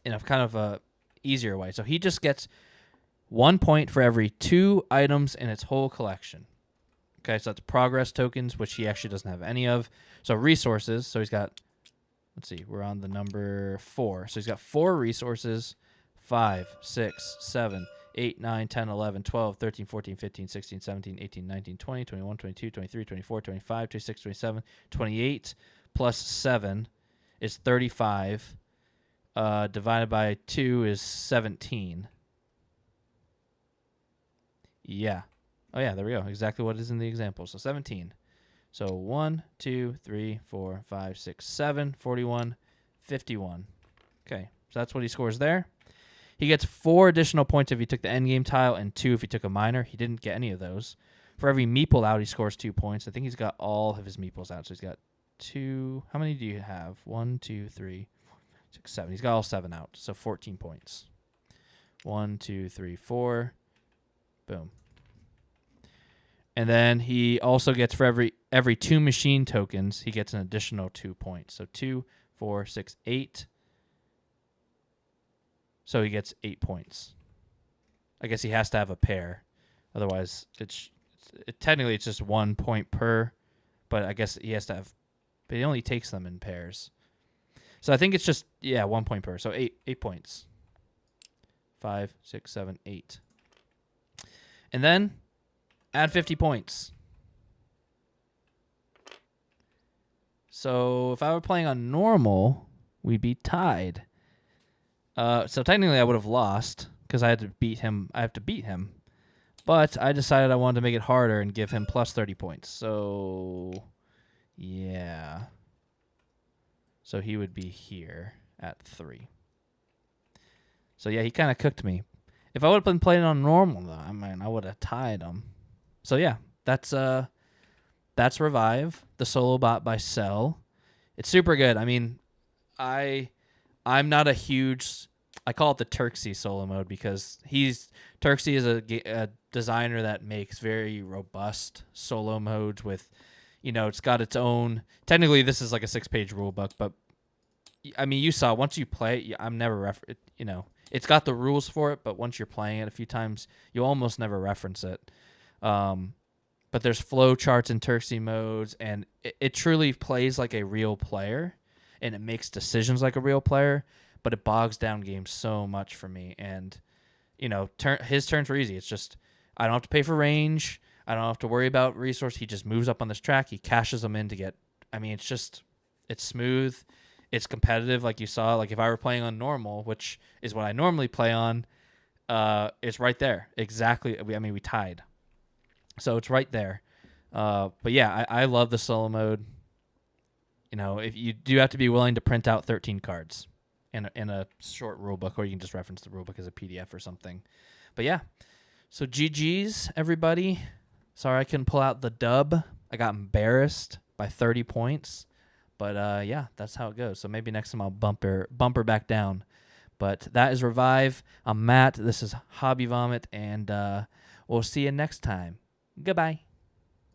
in a kind of a easier way. So he just gets 1 point for every 2 items in its whole collection. Okay, so that's progress tokens, which he actually doesn't have any of. So resources, so he's got, let's see, we're on the number 4. So he's got 4 resources, 5, 6, 7, 8, 9, 10, 11, 12, 13, 14, 15, 16, 17, 18, 19, 20, 21, 22, 23, 24, 25, 26, 27, 28, plus 7 is 35. Divided by 2 is 17. Yeah. Oh, yeah, there we go. Exactly what is in the example. So 17. So 1, 2, 3, 4, 5, 6, 7, 41, 51. Okay, so that's what he scores there. He gets 4 additional points if he took the endgame tile and 2 if he took a minor. He didn't get any of those. For every meeple out, he scores 2 points. I think he's got all of his meeples out. So he's got 2. How many do you have? 1, 2, 3, 6, 7. He's got all 7 out. So 14 points. 1, 2, 3, 4. Boom. And then he also gets for every 2 machine tokens, he gets an additional 2 points. So 2, 4, 6, 8. So he gets 8 points. I guess he has to have a pair. Otherwise, technically it's just 1 point per. But I guess he has to have... But he only takes them in pairs. So I think it's just, 1 point per. So 8 points. 5, 6, 7, 8. And then... add 50 points. So if I were playing on normal, we'd be tied. So technically I would have lost because I had to beat him. I have to beat him. But I decided I wanted to make it harder and give him plus 30 points. So, yeah. So he would be here at 3. So, yeah, he kind of cooked me. If I would have been playing on normal, though, I would have tied him. So yeah, that's Revive, the solo bot by Cell. It's super good. I mean, I'm not a huge... I call it the Turksy solo mode because Turksy is a designer that makes very robust solo modes with, it's got its own... Technically, this is like a 6-page rule book, but I mean, you saw once you play it, I'm never... it's got the rules for it, but once you're playing it a few times, you almost never reference it. But there's flow charts and Turksy modes, and it truly plays like a real player, and it makes decisions like a real player, but it bogs down games so much for me. And, his turns were easy. It's just, I don't have to pay for range. I don't have to worry about resource. He just moves up on this track. He cashes them in to get, it's smooth. It's competitive, like you saw. Like if I were playing on normal, which is what I normally play on, it's right there. Exactly. We tied. So it's right there. But yeah, I love the solo mode. If you do have to be willing to print out 13 cards in a short rule book, or you can just reference the rule book as a PDF or something. But yeah, so GG's, everybody. Sorry I couldn't pull out the dub. I got embarrassed by 30 points. But yeah, that's how it goes. So maybe next time I'll bumper back down. But that is Revive. I'm Matt. This is Hobby Vomit, and we'll see you next time. Goodbye.